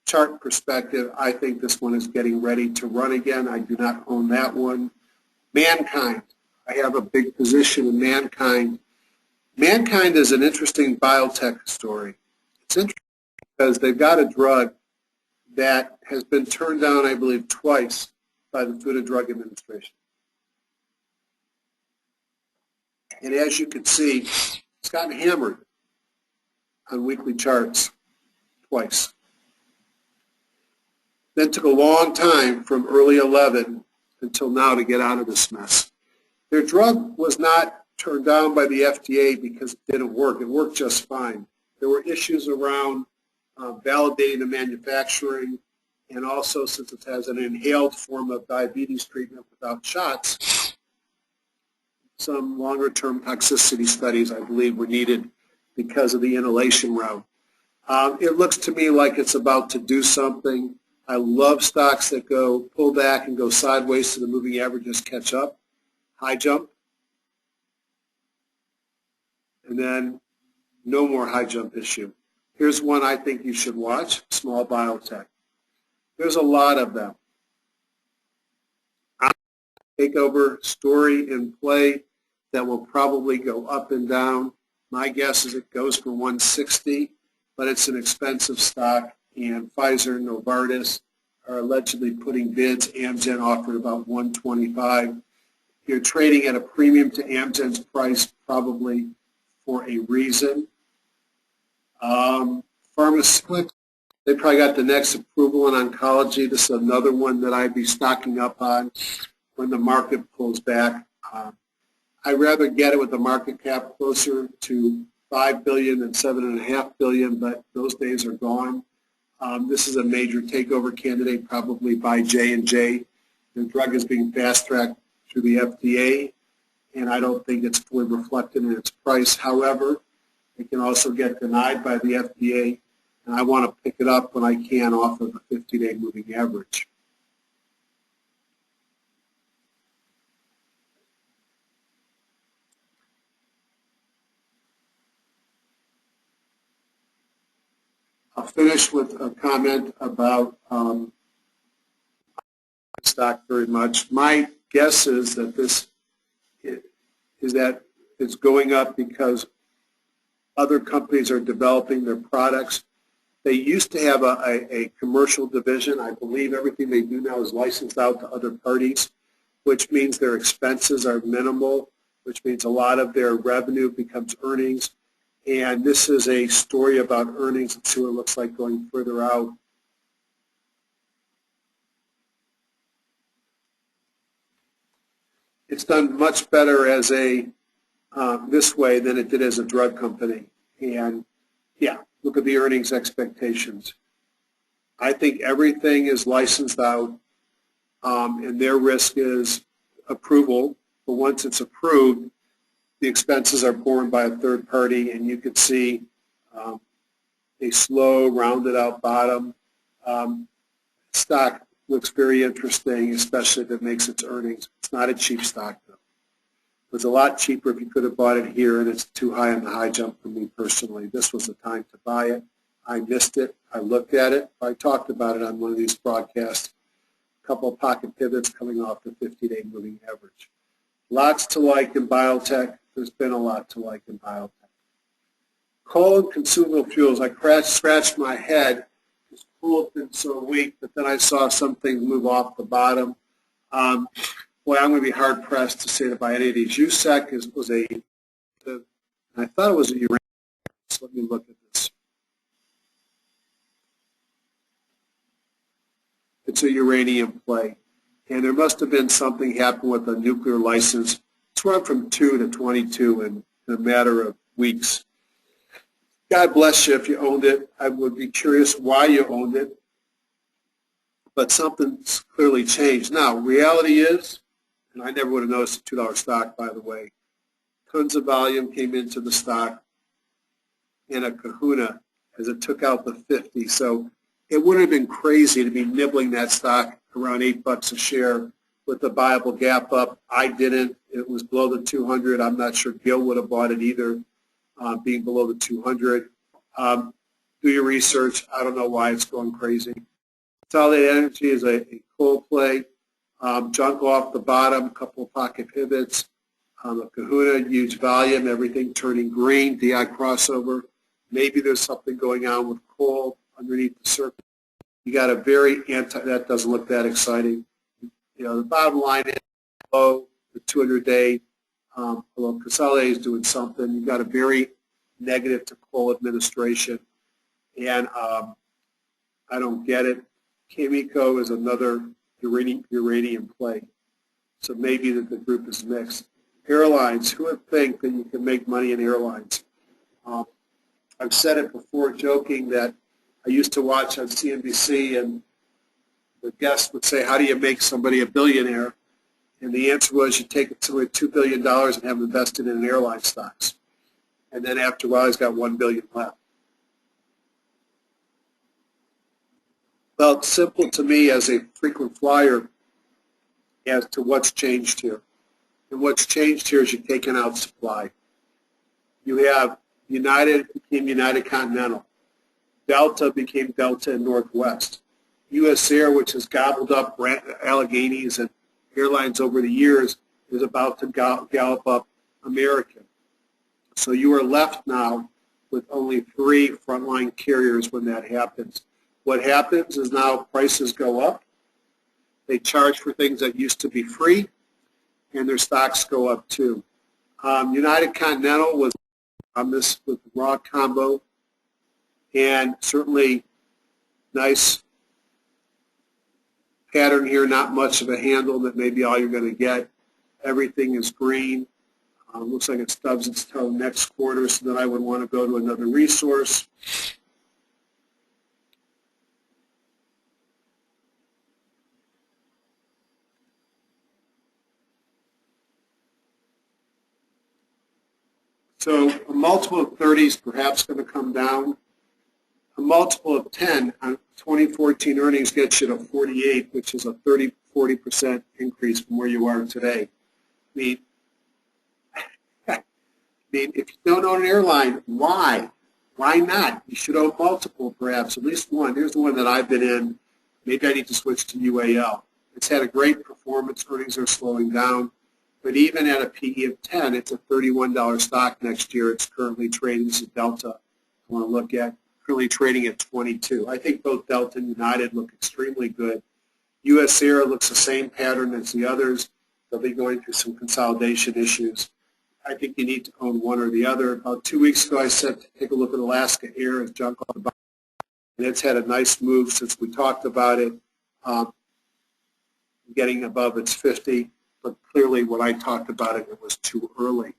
chart perspective, I think this one is getting ready to run again. I do not own that one. Mankind, I have a big position in Mankind. Mankind is an interesting biotech story. It's interesting because they've got a drug that has been turned down, I believe, twice by the Food and Drug Administration. And as you can see, it's gotten hammered on weekly charts twice. Then took a long time from early 11 until now to get out of this mess. Their drug was not turned down by the FDA because it didn't work. It worked just fine. There were issues around validating the manufacturing, and also since it has an inhaled form of diabetes treatment without shots, some longer-term toxicity studies, I believe, were needed because of the inhalation route. It looks to me like it's about to do something. I love stocks that pull back and go sideways so the moving averages catch up. High jump. And then no more high jump issue. Here's one I think you should watch, small biotech. There's a lot of them. Takeover story in play that will probably go up and down. My guess is it goes for 160, but it's an expensive stock, and Pfizer and Novartis are allegedly putting bids. Amgen offered about 125. You're trading at a premium to Amgen's price probably for a reason. Pharmaceutics, they probably got the next approval in oncology. This is another one that I'd be stocking up on when the market pulls back. I'd rather get it with the market cap closer to $5 billion than $7.5 billion, but those days are gone. This is a major takeover candidate, probably by J&J. The drug is being fast-tracked through the FDA, and I don't think it's fully reflected in its price. However, it can also get denied by the FDA, and I want to pick it up when I can off of a 50-day moving average. I'll finish with a comment about stock very much. My guess is that it's going up because other companies are developing their products. They used to have a commercial division. I believe everything they do now is licensed out to other parties, which means their expenses are minimal, which means a lot of their revenue becomes earnings. And this is a story about earnings. Let's see what it looks like going further out. it's done much better as a this way than it did as a drug company. And yeah, look at the earnings expectations. I think everything is licensed out, and their risk is approval. But once it's approved, the expenses are borne by a third party, and you could see a slow, rounded out bottom. Stock looks very interesting, especially if it makes its earnings. It's not a cheap stock, though. It was a lot cheaper if you could have bought it here, and it's too high on the high jump for me personally. This was the time to buy it. I missed it. I looked at it. I talked about it on one of these broadcasts. A couple of pocket pivots coming off the 50-day moving average. Lots to like in biotech. There's been a lot to like in biotech. Coal and consumable fuels, I scratched my head because coal has been so weak, but then I saw some things move off the bottom. Boy, I'm going to be hard-pressed to say to buy any of these. USEC was I thought it was a uranium. So let me look at this. It's a uranium play. And there must have been something happen with a nuclear license. It's run from 2 to 22 in a matter of weeks. God bless you if you owned it. I would be curious why you owned it. But something's clearly changed. Now, reality is, and I never would have noticed a $2 stock, by the way, tons of volume came into the stock in a kahuna as it took out the 50. So it wouldn't have been crazy to be nibbling that stock around $8 a share with the viable gap up. I didn't. It was below the 200. I'm not sure Gil would have bought it either, being below the 200. Do your research. I don't know why it's going crazy. Consolidated Energy is a coal play. Junk off the bottom, a couple of pocket pivots. A kahuna, huge volume, everything turning green, DI crossover. Maybe there's something going on with coal underneath the surface. You got a very that doesn't look that exciting. You know, the bottom line is below the 200-day, below Consolidated is doing something. You got a very negative to coal administration. And I don't get it. Cameco is another uranium play. So maybe that the group is mixed. Airlines, who would think that you can make money in airlines? I've said it before joking that I used to watch on CNBC and the guest would say, how do you make somebody a billionaire? And the answer was you take somebody $2 billion and have them invested in airline stocks. And then after a while, he's got $1 billion left. Well, it's simple to me as a frequent flyer as to what's changed here. And what's changed here is you've taken out supply. You have United became United Continental. Delta became Delta and Northwest. U.S. Air, which has gobbled up Alleghenies and airlines over the years, is about to gallop up American. So you are left now with only 3 frontline carriers when that happens. What happens is now prices go up. They charge for things that used to be free, and their stocks go up too. United Continental was on this with raw combo, and certainly nice pattern here, not much of a handle, that may be all you're going to get. Everything is green. Looks like it stubs its toe next quarter, so then I would want to go to another resource. So a multiple of 30 is perhaps going to come down. A multiple of 10 on 2014 earnings gets you to 48, which is a 40% increase from where you are today. I mean, if you don't own an airline, why? Why not? You should own multiple, perhaps, at least one. Here's the one that I've been in. Maybe I need to switch to UAL. It's had a great performance. Earnings are slowing down. But even at a PE of 10, it's a $31 stock next year. It's currently trading, this is Delta I want to look at, currently trading at 22. I think both Delta and United look extremely good. U.S. Air looks the same pattern as the others. They'll be going through some consolidation issues. I think you need to own one or the other. About 2 weeks ago, I said to take a look at Alaska Air as junk on the bottom. And it's had a nice move since we talked about it, getting above its 50. but clearly when I talked about it, it was too early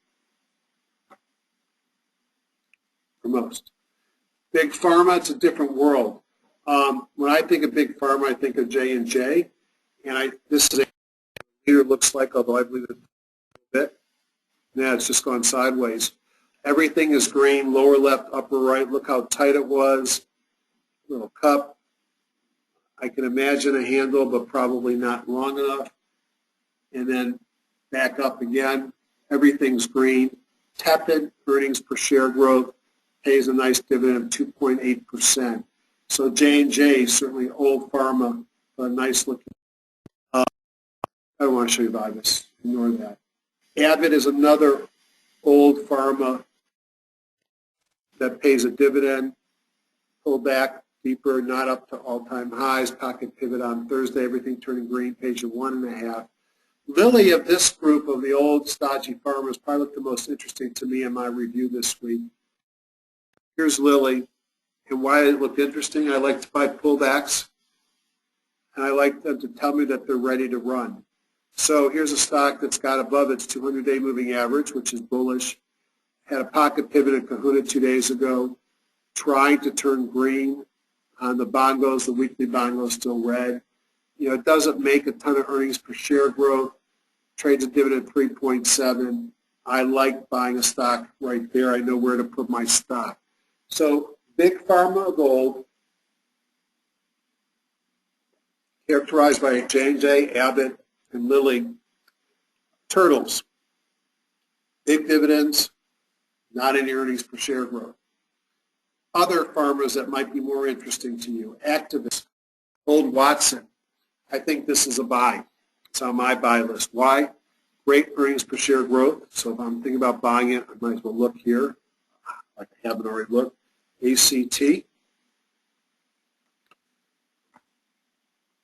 for most. Big Pharma, it's a different world. When I think of Big Pharma, I think of J&J, and this is a leader looks like, although I believe it's a bit. Yeah, it's just gone sideways. Everything is green, lower left, upper right. Look how tight it was. Little cup. I can imagine a handle, but probably not long enough. And then back up again. Everything's green. Tepid earnings per share growth, pays a nice dividend of 2.8%. So J&J, certainly old pharma, but nice looking. I don't want to show you Vagus. Ignore that. Abbott is another old pharma that pays a dividend. Pull back deeper, not up to all-time highs. Pocket pivot on Thursday. Everything turning green. Page of 1.5. Lilly of this group of the old stodgy pharmas probably looked the most interesting to me in my review this week. Here's Lilly, and why it looked interesting. I like to buy pullbacks, and I like them to tell me that they're ready to run. So here's a stock that's got above its 200-day moving average, which is bullish. Had a pocket pivot at Kahuna 2 days ago, trying to turn green on the bongos. The weekly bongo is still red. You know, it doesn't make a ton of earnings per share growth. Trades a dividend 3.7. I like buying a stock right there. I know where to put my stock. So Big Pharma Gold, characterized by J&J, Abbott, and Lilly. Turtles, big dividends, not any earnings per share growth. Other pharmas that might be more interesting to you. Activist, Old Watson. I think this is a buy. It's on my buy list. Why? Great earnings per share growth. So if I'm thinking about buying it, I might as well look here. Like I haven't already looked. ACT.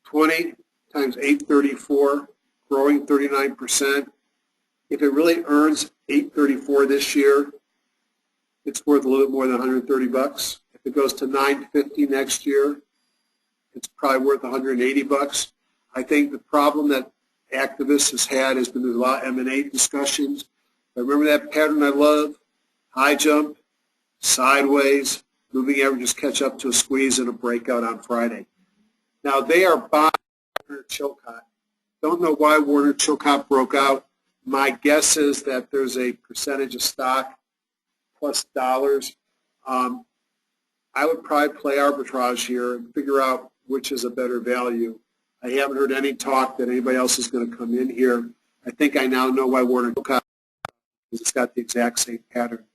20 times 834, growing 39%. If it really earns 834 this year, it's worth a little bit more than 130 bucks. If it goes to 950 next year, it's probably worth 180 bucks. I think the problem that Activists has had has been there's a lot of M&A discussions. But remember that pattern I love? High jump, sideways, moving averages catch up to a squeeze and a breakout on Friday. Now they are buying Warner Chilcott. Don't know why Warner Chilcott broke out. My guess is that there's a percentage of stock plus dollars. I would probably play arbitrage here and figure out which is a better value. I haven't heard any talk that anybody else is going to come in here. I think I now know why Warner Chilcott, because it's got the exact same pattern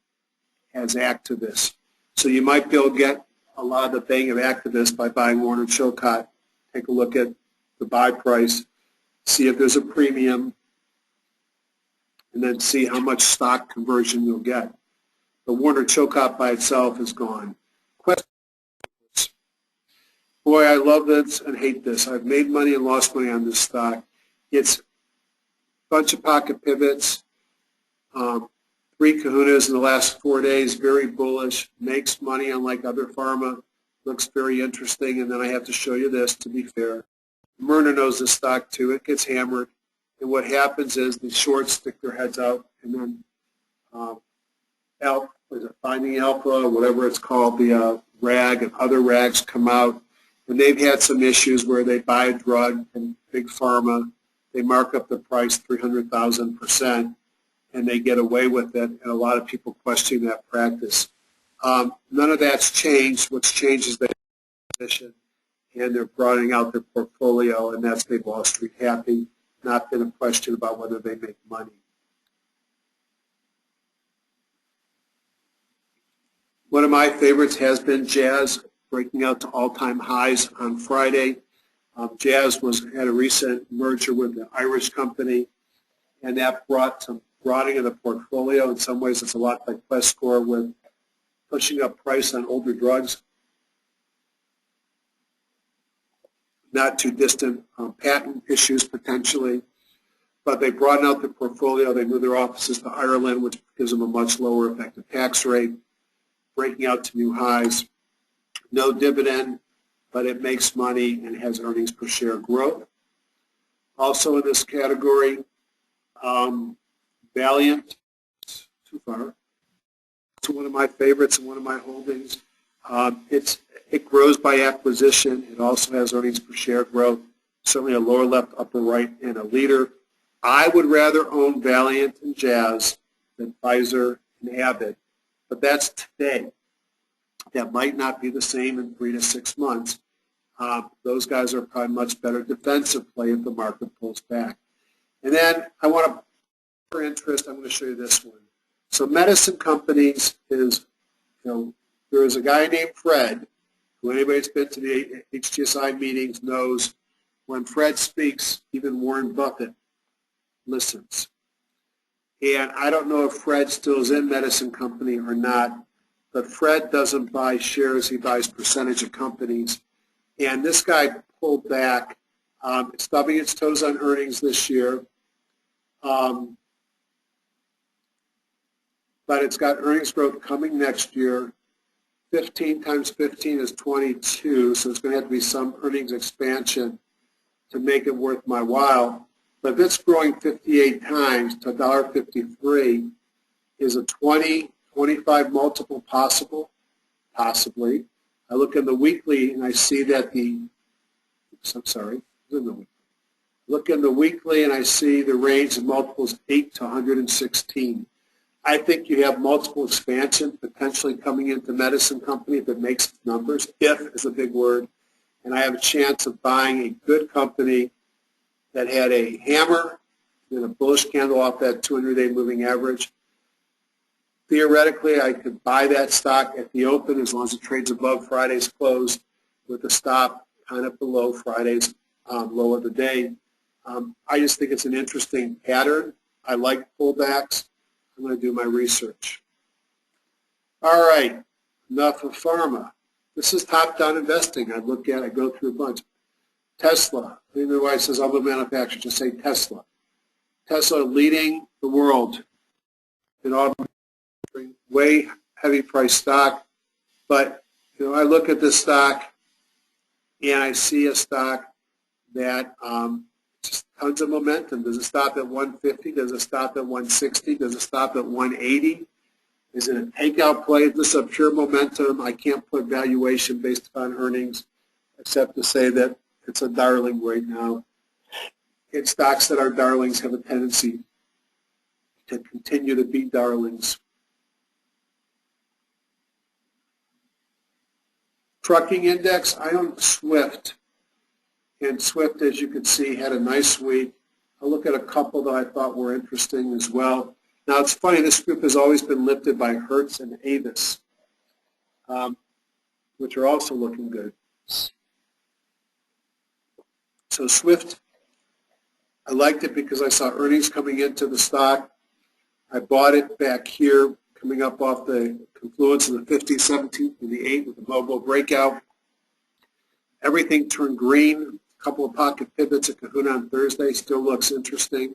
as Activists. So you might be able to get a lot of the bang of Activists by buying Warner Chilcott. Take a look at the buy price, see if there's a premium, and then see how much stock conversion you'll get. The Warner Chilcott by itself is gone. Boy, I love this and hate this. I've made money and lost money on this stock. It's a bunch of pocket pivots, 3 kahunas in the last 4 days, very bullish, makes money unlike other pharma, looks very interesting, and then I have to show you this to be fair. Myrna knows this stock too. It gets hammered, and what happens is the shorts stick their heads out, and then Finding Alpha, whatever it's called, the rag and other rags come out. And they've had some issues where they buy a drug from Big Pharma, they mark up the price 300,000%, and they get away with it, and a lot of people question that practice. None of that's changed. What's changed is their position, and they're broadening out their portfolio, and that's made Wall Street happy, not been a question about whether they make money. One of my favorites has been Jazz, breaking out to all-time highs on Friday. Jazz had a recent merger with an Irish company, and that brought some broadening of the portfolio. In some ways, it's a lot like Quest Score with pushing up price on older drugs. Not too distant patent issues potentially, but they broaden out their portfolio. They move their offices to Ireland, which gives them a much lower effective tax rate, breaking out to new highs. No dividend, but it makes money and has earnings per share growth. Also in this category, Valiant, too far. It's one of my favorites and one of my holdings. It grows by acquisition. It also has earnings per share growth, certainly a lower left, upper right, and a leader. I would rather own Valiant and Jazz than Pfizer and Abbott, but that's today. That might not be the same in 3 to 6 months. Those guys are probably much better defensive play if the market pulls back. And then I want to, for interest, I'm going to show you this one. So medicine companies is, there is a guy named Fred, who anybody that's been to the HGSI meetings knows when Fred speaks, even Warren Buffett listens. And I don't know if Fred still is in medicine company or not, but Fred doesn't buy shares, he buys percentage of companies. And this guy pulled back. It's stubbing its toes on earnings this year. But it's got earnings growth coming next year. 15 times 15 is 22, so it's going to have to be some earnings expansion to make it worth my while. But if it's growing 58 times to $1.53, is a 20, 25 multiple possible? Possibly. I look in the weekly and I see that look in the weekly and I see the range of multiples 8 to 116. I think you have multiple expansion potentially coming into medicine company if it makes numbers. If is a big word. And I have a chance of buying a good company that had a hammer and a bullish candle off that 200-day moving average. Theoretically, I could buy that stock at the open as long as it trades above Friday's close with a stop kind of below Friday's low of the day. I just think it's an interesting pattern. I like pullbacks. I'm going to do my research. All right, enough of pharma. This is top-down investing. I go through a bunch. Tesla. I think the wife says other manufacturers, just say Tesla. Tesla leading the world in automotive, way heavy price stock. But I look at this stock and I see a stock that just tons of momentum. Does it stop at 150? Does it stop at 160? Does it stop at 180? Is it a takeout play? This is a pure momentum. I can't put valuation based upon earnings except to say that it's a darling right now. And stocks that are darlings have a tendency to continue to be darlings. Trucking index, I own Swift. And Swift, as you can see, had a nice week. I'll look at a couple that I thought were interesting as well. Now, it's funny, this group has always been lifted by Hertz and Avis, which are also looking good. So Swift, I liked it because I saw earnings coming into the stock. I bought it back here, coming up off the confluence of the 50, 17th, and the 8 with the mobile breakout. Everything turned green. A couple of pocket pivots at Kahuna on Thursday. Still looks interesting.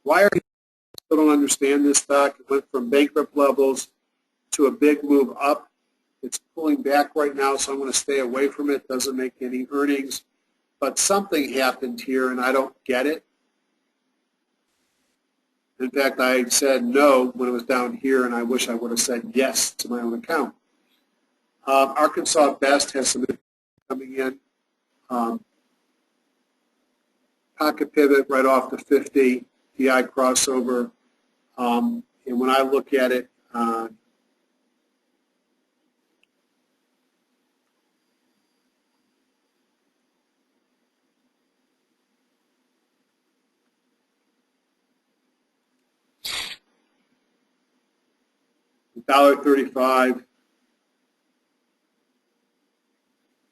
Why are you still don't understand this stock? It went from bankrupt levels to a big move up. It's pulling back right now, so I'm going to stay away from it. Doesn't make any earnings. But something happened here, and I don't get it. In fact, I said no when it was down here, and I wish I would have said yes to my own account. Arkansas Best has some coming in. Pocket pivot right off the 50, DI crossover. And when I look at it, $1.35,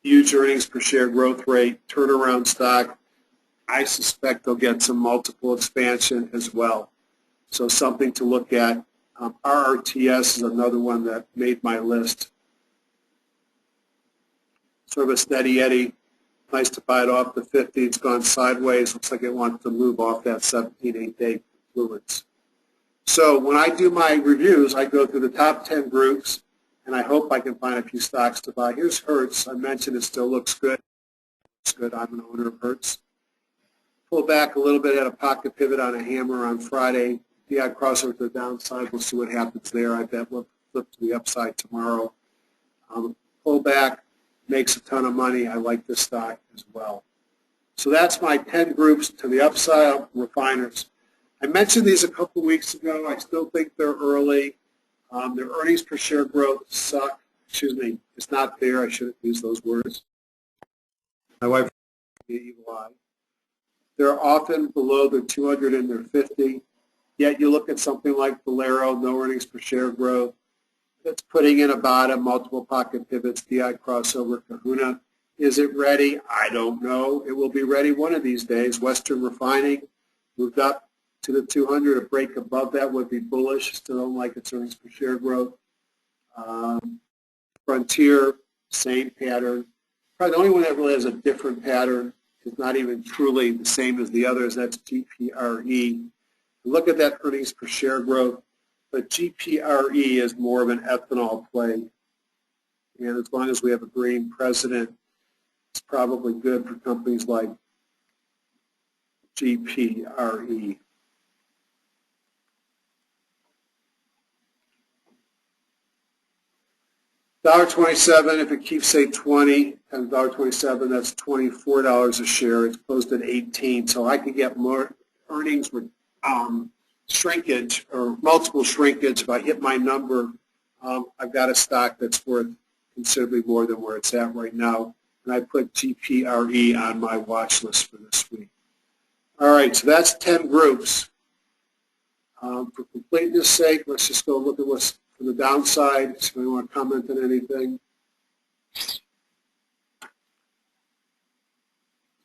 huge earnings per share growth rate, turnaround stock. I suspect they'll get some multiple expansion as well. So something to look at. RRTS is another one that made my list. Sort of a steady eddy. Nice to buy it off the 50. It's gone sideways. Looks like it wants to move off that 17-8-day confluence. So when I do my reviews, I go through the top 10 groups, and I hope I can find a few stocks to buy. Here's Hertz. I mentioned it still looks good. It's good. I'm an owner of Hertz. Pull back a little bit, had a pocket pivot on a hammer on Friday. DI crossover to the downside. We'll see what happens there. I bet we'll flip to the upside tomorrow. Pull back, makes a ton of money. I like this stock as well. So that's my 10 groups to the upside. Refiners. I mentioned these a couple weeks ago. I still think they're early. Their earnings per share growth suck. Excuse me, it's not there. I shouldn't use those words. My wife the evil eye. They're often below their 200 and their 50. Yet you look at something like Valero, no earnings per share growth. It's putting in a bottom, multiple pocket pivots, DI crossover, kahuna. Is it ready? I don't know. It will be ready one of these days. Western Refining moved up to the 200. A break above that would be bullish. Still don't like its earnings per share growth. Frontier, same pattern. Probably the only one that really has a different pattern is not even truly the same as the others. That's GPRE. Look at that earnings per share growth. But GPRE is more of an ethanol play. And as long as we have a green president, it's probably good for companies like GPRE. $1.27, if it keeps, say, 20 and $1.27, that's $24 a share. It's closed at 18, so I could get more earnings with shrinkage or multiple shrinkage. If I hit my number, I've got a stock that's worth considerably more than where it's at right now. And I put GPRE on my watch list for this week. All right, so that's 10 groups. For completeness sake, let's just go look at what's from the downside. So we want to comment on anything.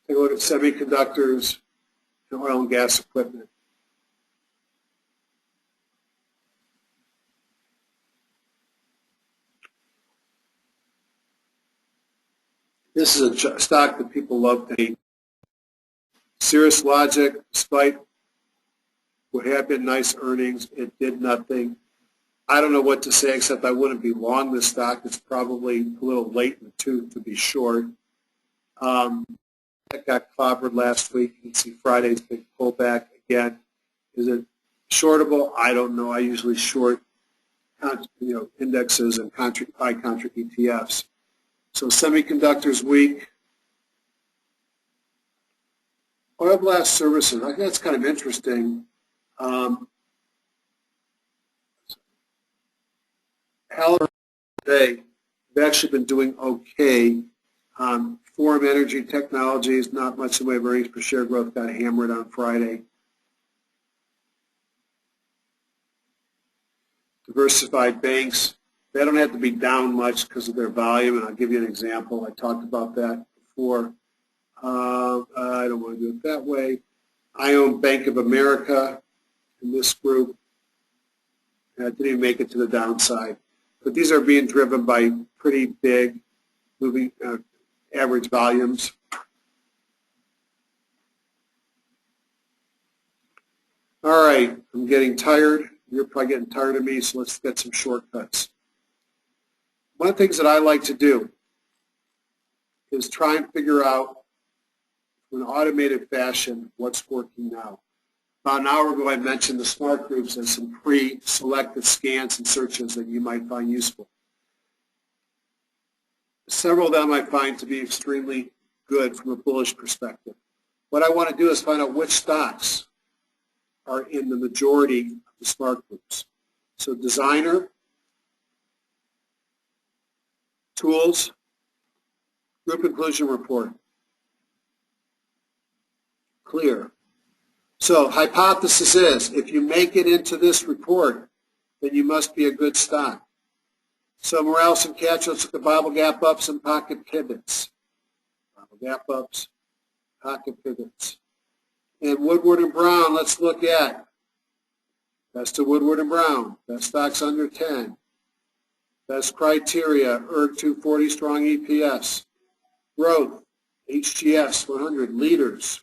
Take a look at semiconductors and oil and gas equipment. This is a stock that people love to hate. Cirrus Logic, despite what had been nice earnings, it did nothing. I don't know what to say except I wouldn't be long this stock. It's probably a little late in the tooth to be short. That got clobbered last week. You can see Friday's big pullback again. Is it shortable? I don't know. I usually short indexes and high contra ETFs. So semiconductors weak. Oil blast services, I think that's kind of interesting. Halliburton today, they've actually been doing okay. Forum Energy Technologies, not much in the way of earnings per share growth, got hammered on Friday. Diversified banks, they don't have to be down much because of their volume, and I'll give you an example. I talked about that before. I don't want to do it that way. I own Bank of America in this group. I didn't even make it to the downside. But these are being driven by pretty big moving average volumes. All right, I'm getting tired. You're probably getting tired of me, so let's get some shortcuts. One of the things that I like to do is try and figure out in an automated fashion what's working now. About an hour ago, I mentioned the smart groups and some pre-selected scans and searches that you might find useful. Several of them I find to be extremely good from a bullish perspective. What I want to do is find out which stocks are in the majority of the smart groups. So designer, tools, group inclusion report, clear. So hypothesis is, if you make it into this report, then you must be a good stock. So Morales and Catch, let's look at Bible gap ups and pocket pivots. Bible gap ups, pocket pivots. And Woodward and Brown, let's look at best of Woodward and Brown, best stocks under 10. Best criteria, ERG 240 strong EPS. Growth, HGS 100 leaders.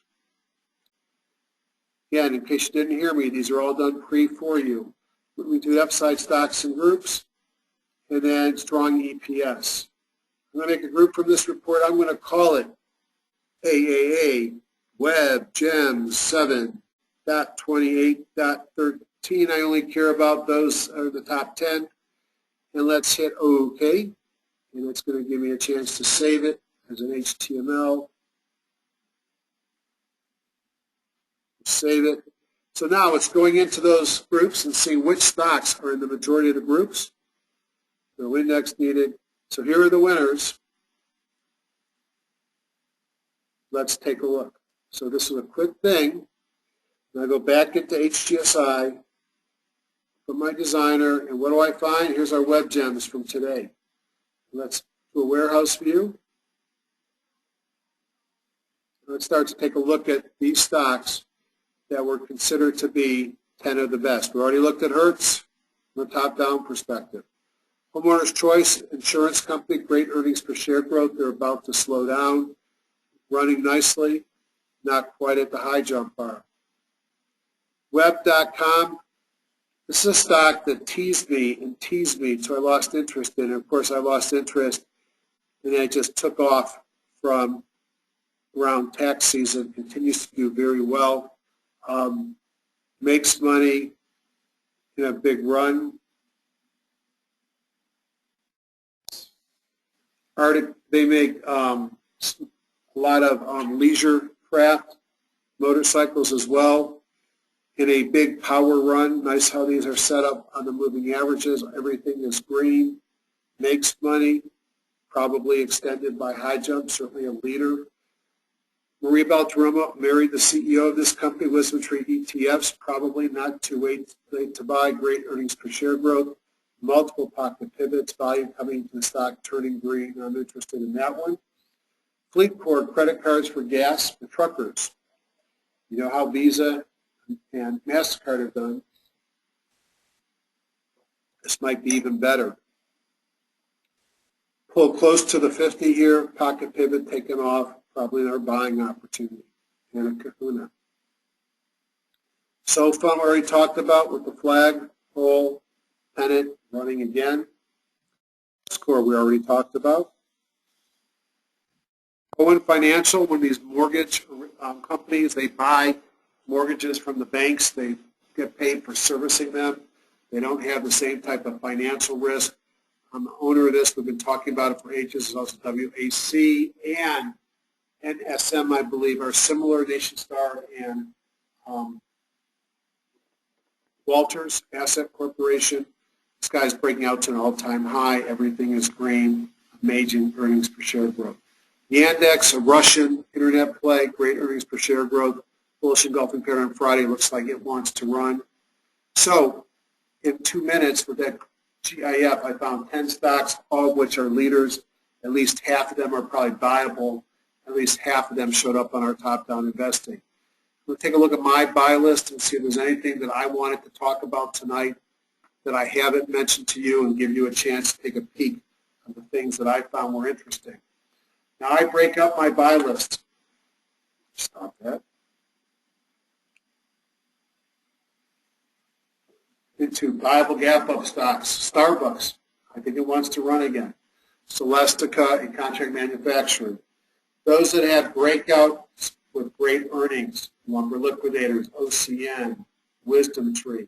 Again, in case you didn't hear me, these are all done for you. We do upside stocks and groups, and then strong EPS. I'm going to make a group from this report. I'm going to call it AAA Web, Gems, 7.28.13. I only care about those are the top 10. And let's hit OK. And it's going to give me a chance to save it as an HTML. Save it. So now it's going into those groups and seeing which stocks are in the majority of the groups. No index needed. So here are the winners. Let's take a look. So this is a quick thing. And I go back into HGSI, put my designer, and what do I find? Here's our web gems from today. Let's do a warehouse view. Let's start to take a look at these stocks that were considered to be 10 of the best. We already looked at Hertz from a top-down perspective. Homeowners Choice Insurance Company, great earnings per share growth. They're about to slow down, running nicely, not quite at the high jump bar. Web.com, this is a stock that teased me, so I lost interest in it. Of course, I lost interest, and it just took off from around tax season, continues to do very well. Makes money in a big run. They make a lot of leisure craft, motorcycles as well, in a big power run. Nice how these are set up on the moving averages. Everything is green, makes money, probably extended by high jump, certainly a leader. Maria Baltaroma married the CEO of this company, Wisdom Tree ETFs, probably not too late to buy. Great earnings per share growth, multiple pocket pivots, volume coming to the stock, turning green. I'm interested in that one. FleetCor, credit cards for gas for truckers. You know how Visa and MasterCard have done. This might be even better. Pull close to the 50 here, pocket pivot taken off. Probably our buying opportunity, and a kahuna. SoFun we already talked about with the flag, pole, pennant, running again. Score we already talked about. Owen Financial, when these mortgage companies, they buy mortgages from the banks, they get paid for servicing them. They don't have the same type of financial risk. I'm the owner of this. We've been talking about it for ages. It's also WAC and SM, I believe, are similar. NationStar and Walters Asset Corporation. This guy's breaking out to an all-time high. Everything is green. Amazing earnings per share growth. Yandex, a Russian internet play, great earnings per share growth. Bullish engulfing pair on Friday. Looks like it wants to run. So, in 2 minutes with that GIF, I found 10 stocks, all of which are leaders. At least half of them are probably buyable. At least half of them showed up on our top-down investing. We'll take a look at my buy list and see if there's anything that I wanted to talk about tonight that I haven't mentioned to you, and give you a chance to take a peek at the things that I found were interesting. Now I break up my buy list. Stop that. Into viable gap-up stocks. Starbucks, I think it wants to run again. Celestica and contract manufacturing. Those that have breakouts with great earnings, Lumber Liquidators, OCN, Wisdom Tree,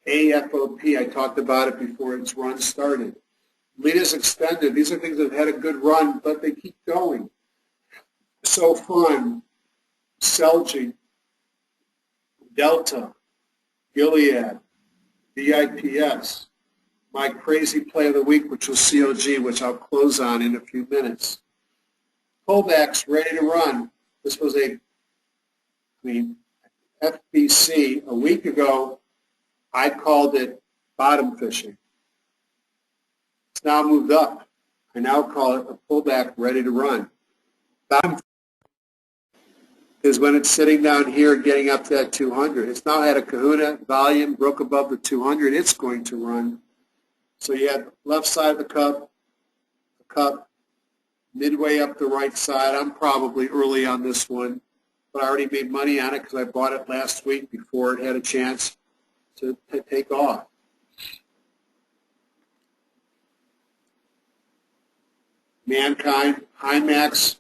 AFOP, I talked about it before its run started. Leaders Extended, these are things that have had a good run, but they keep going. SoFun, Celgene, Delta, Gilead, VIPS, my crazy play of the week, which was COG, which I'll close on in a few minutes. Pullbacks ready to run. This was FBC a week ago. I called it bottom fishing. It's now moved up. I now call it a pullback ready to run. Bottom is when it's sitting down here getting up to that 200. It's now had a kahuna volume, broke above the 200. It's going to run. So you have left side of the cup, midway up the right side. I'm probably early on this one, but I already made money on it because I bought it last week before it had a chance to take off. Mankind, IMAX.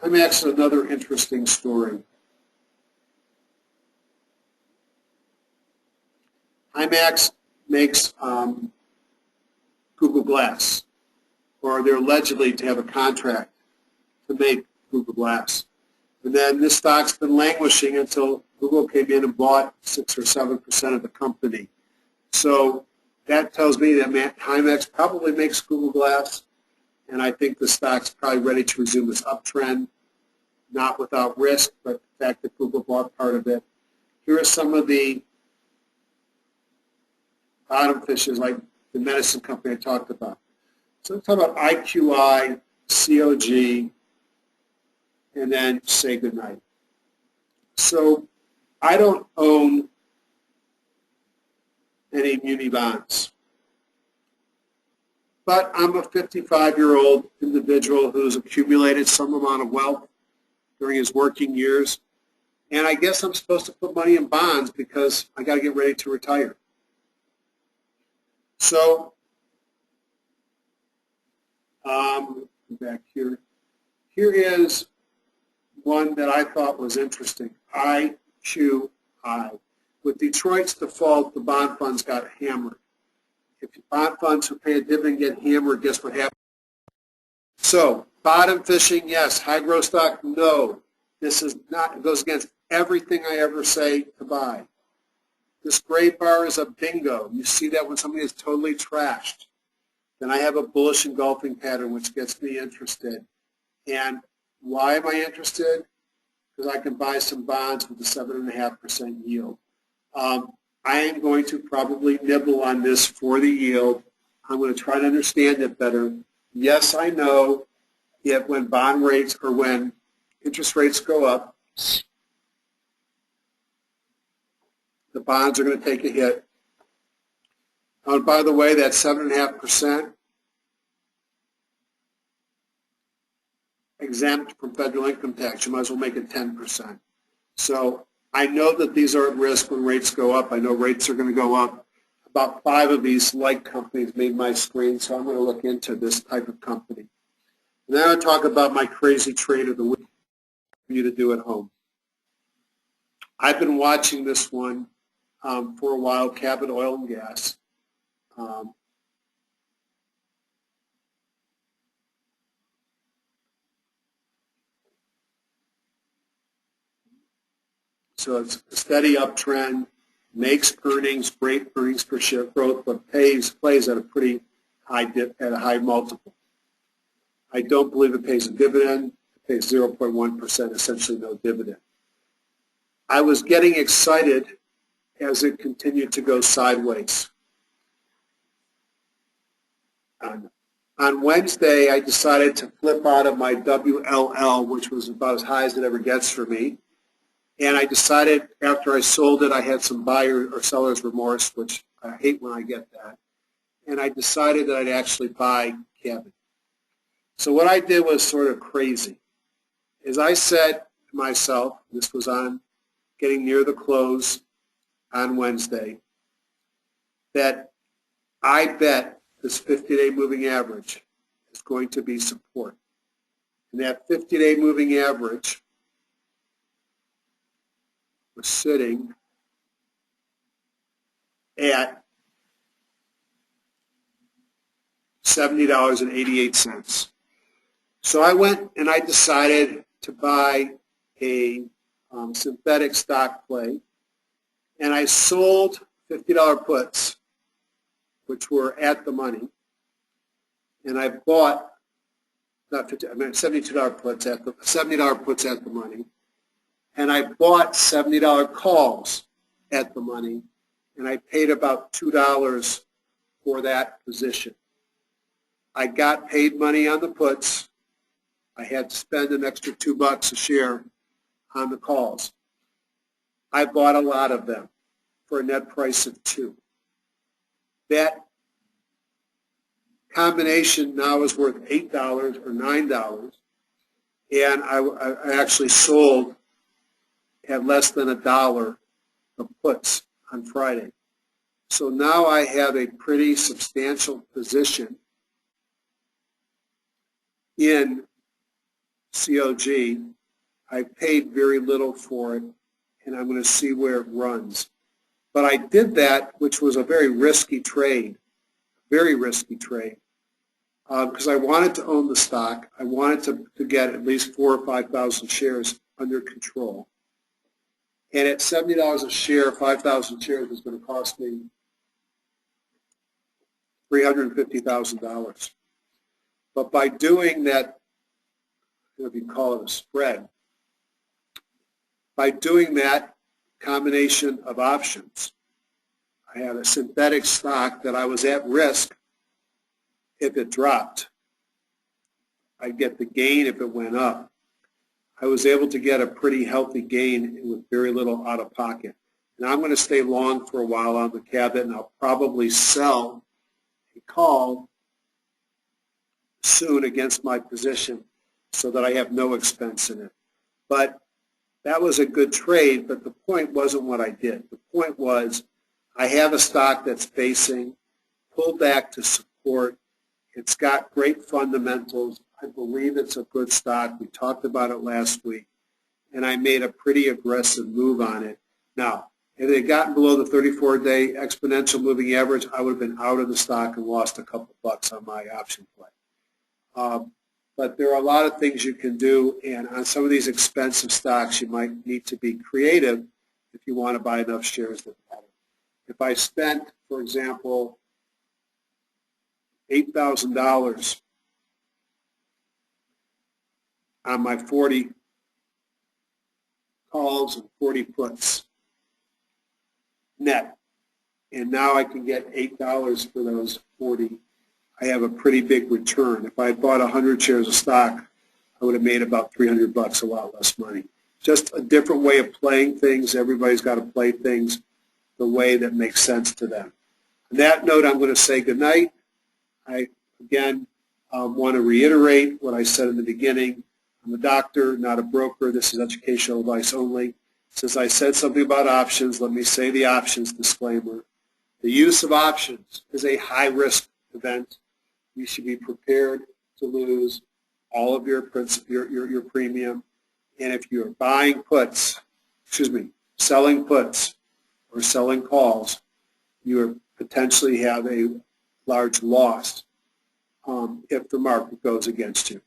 IMAX is another interesting story. IMAX makes Google Glass, or they're allegedly to have a contract to make Google Glass. And then this stock's been languishing until Google came in and bought 6 or 7% of the company. So that tells me that IMAX probably makes Google Glass, and I think the stock's probably ready to resume its uptrend, not without risk, but the fact that Google bought part of it. Here are some of the bottom fishes, like the medicine company I talked about. So let's talk about IQI, COG, and then say goodnight. So I don't own any muni bonds, but I'm a 55-year-old individual who's accumulated some amount of wealth during his working years, and I guess I'm supposed to put money in bonds because I got to get ready to retire. So back here. Here is one that I thought was interesting, IQI. With Detroit's default, the bond funds got hammered. If bond funds who pay a dividend get hammered, guess what happens? So, bottom fishing, yes. High growth stock, no. This is not, it goes against everything I ever say to buy. This gray bar is a bingo. You see that when something is totally trashed. Then I have a bullish engulfing pattern, which gets me interested. And why am I interested? Because I can buy some bonds with a 7.5% yield. I am going to probably nibble on this for the yield. I'm going to try to understand it better. Yes, I know that when bond rates or when interest rates go up, the bonds are going to take a hit. And by the way, that 7.5% exempt from federal income tax. You might as well make it 10%. So I know that these are at risk when rates go up. I know rates are going to go up. About 5 of these like companies made my screen, so I'm going to look into this type of company. And then I'll talk about my crazy trade of the week for you to do at home. I've been watching this one for a while, Cabot Oil and Gas. So it's a steady uptrend, makes earnings, great earnings per share growth, but plays at a pretty high dip, at a high multiple. I don't believe it pays a dividend. It pays 0.1%, essentially no dividend. I was getting excited as it continued to go sideways. On Wednesday, I decided to flip out of my WLL, which was about as high as it ever gets for me. And I decided after I sold it, I had some buyer or seller's remorse, which I hate when I get that. And I decided that I'd actually buy Cabot. So what I did was sort of crazy. As I said to myself, this was on getting near the close on Wednesday, that I bet this 50-day moving average is going to be support. And that 50-day moving average was sitting at $70.88. So I went and I decided to buy a synthetic stock play, and I sold $50 puts, which were at the money, and I bought $72 puts at the $70 puts at the money, and I bought $70 calls at the money, and I paid about $2 for that position. I got paid money on the puts. I had to spend an extra $2 a share on the calls. I bought a lot of them for a net price of $2. That combination now is worth $8 or $9, and I actually sold at less than $1 of puts on Friday. So now I have a pretty substantial position in COG. I paid very little for it, and I'm going to see where it runs. But I did that, which was a very risky trade, because I wanted to own the stock. I wanted to get at least 4,000 or 5,000 shares under control. And at $70 a share, 5,000 shares was going to cost me $350,000. But by doing that, if you call it a spread, by doing that combination of options, I had a synthetic stock that I was at risk if it dropped. I'd get the gain if it went up. I was able to get a pretty healthy gain with very little out of pocket. And I'm going to stay long for a while on the cabinet, and I'll probably sell a call soon against my position so that I have no expense in it. But that was a good trade, but the point wasn't what I did. The point was I have a stock that's facing pullback to support. It's got great fundamentals. I believe it's a good stock. We talked about it last week, and I made a pretty aggressive move on it. Now, if it had gotten below the 34-day exponential moving average, I would have been out of the stock and lost a couple bucks on my option play. But there are a lot of things you can do, and on some of these expensive stocks, you might need to be creative if you want to buy enough shares that matter. If I spent, for example, $8,000 on my 40 calls and 40 puts net, and now I can get $8 for those 40, I have a pretty big return. If I had bought 100 shares of stock, I would have made about 300 bucks, a lot less money. Just a different way of playing things. Everybody's got to play things the way that makes sense to them. On that note, I'm going to say goodnight. I, again, want to reiterate what I said in the beginning. I'm a doctor, not a broker. This is educational advice only. Since I said something about options, let me say the options disclaimer. The use of options is a high-risk event. You should be prepared to lose all of your premium. And if you're selling puts or selling calls, you potentially have a large loss if the market goes against you.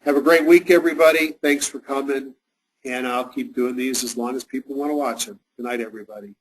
Have a great week, everybody. Thanks for coming, and I'll keep doing these as long as people want to watch them. Good night, everybody.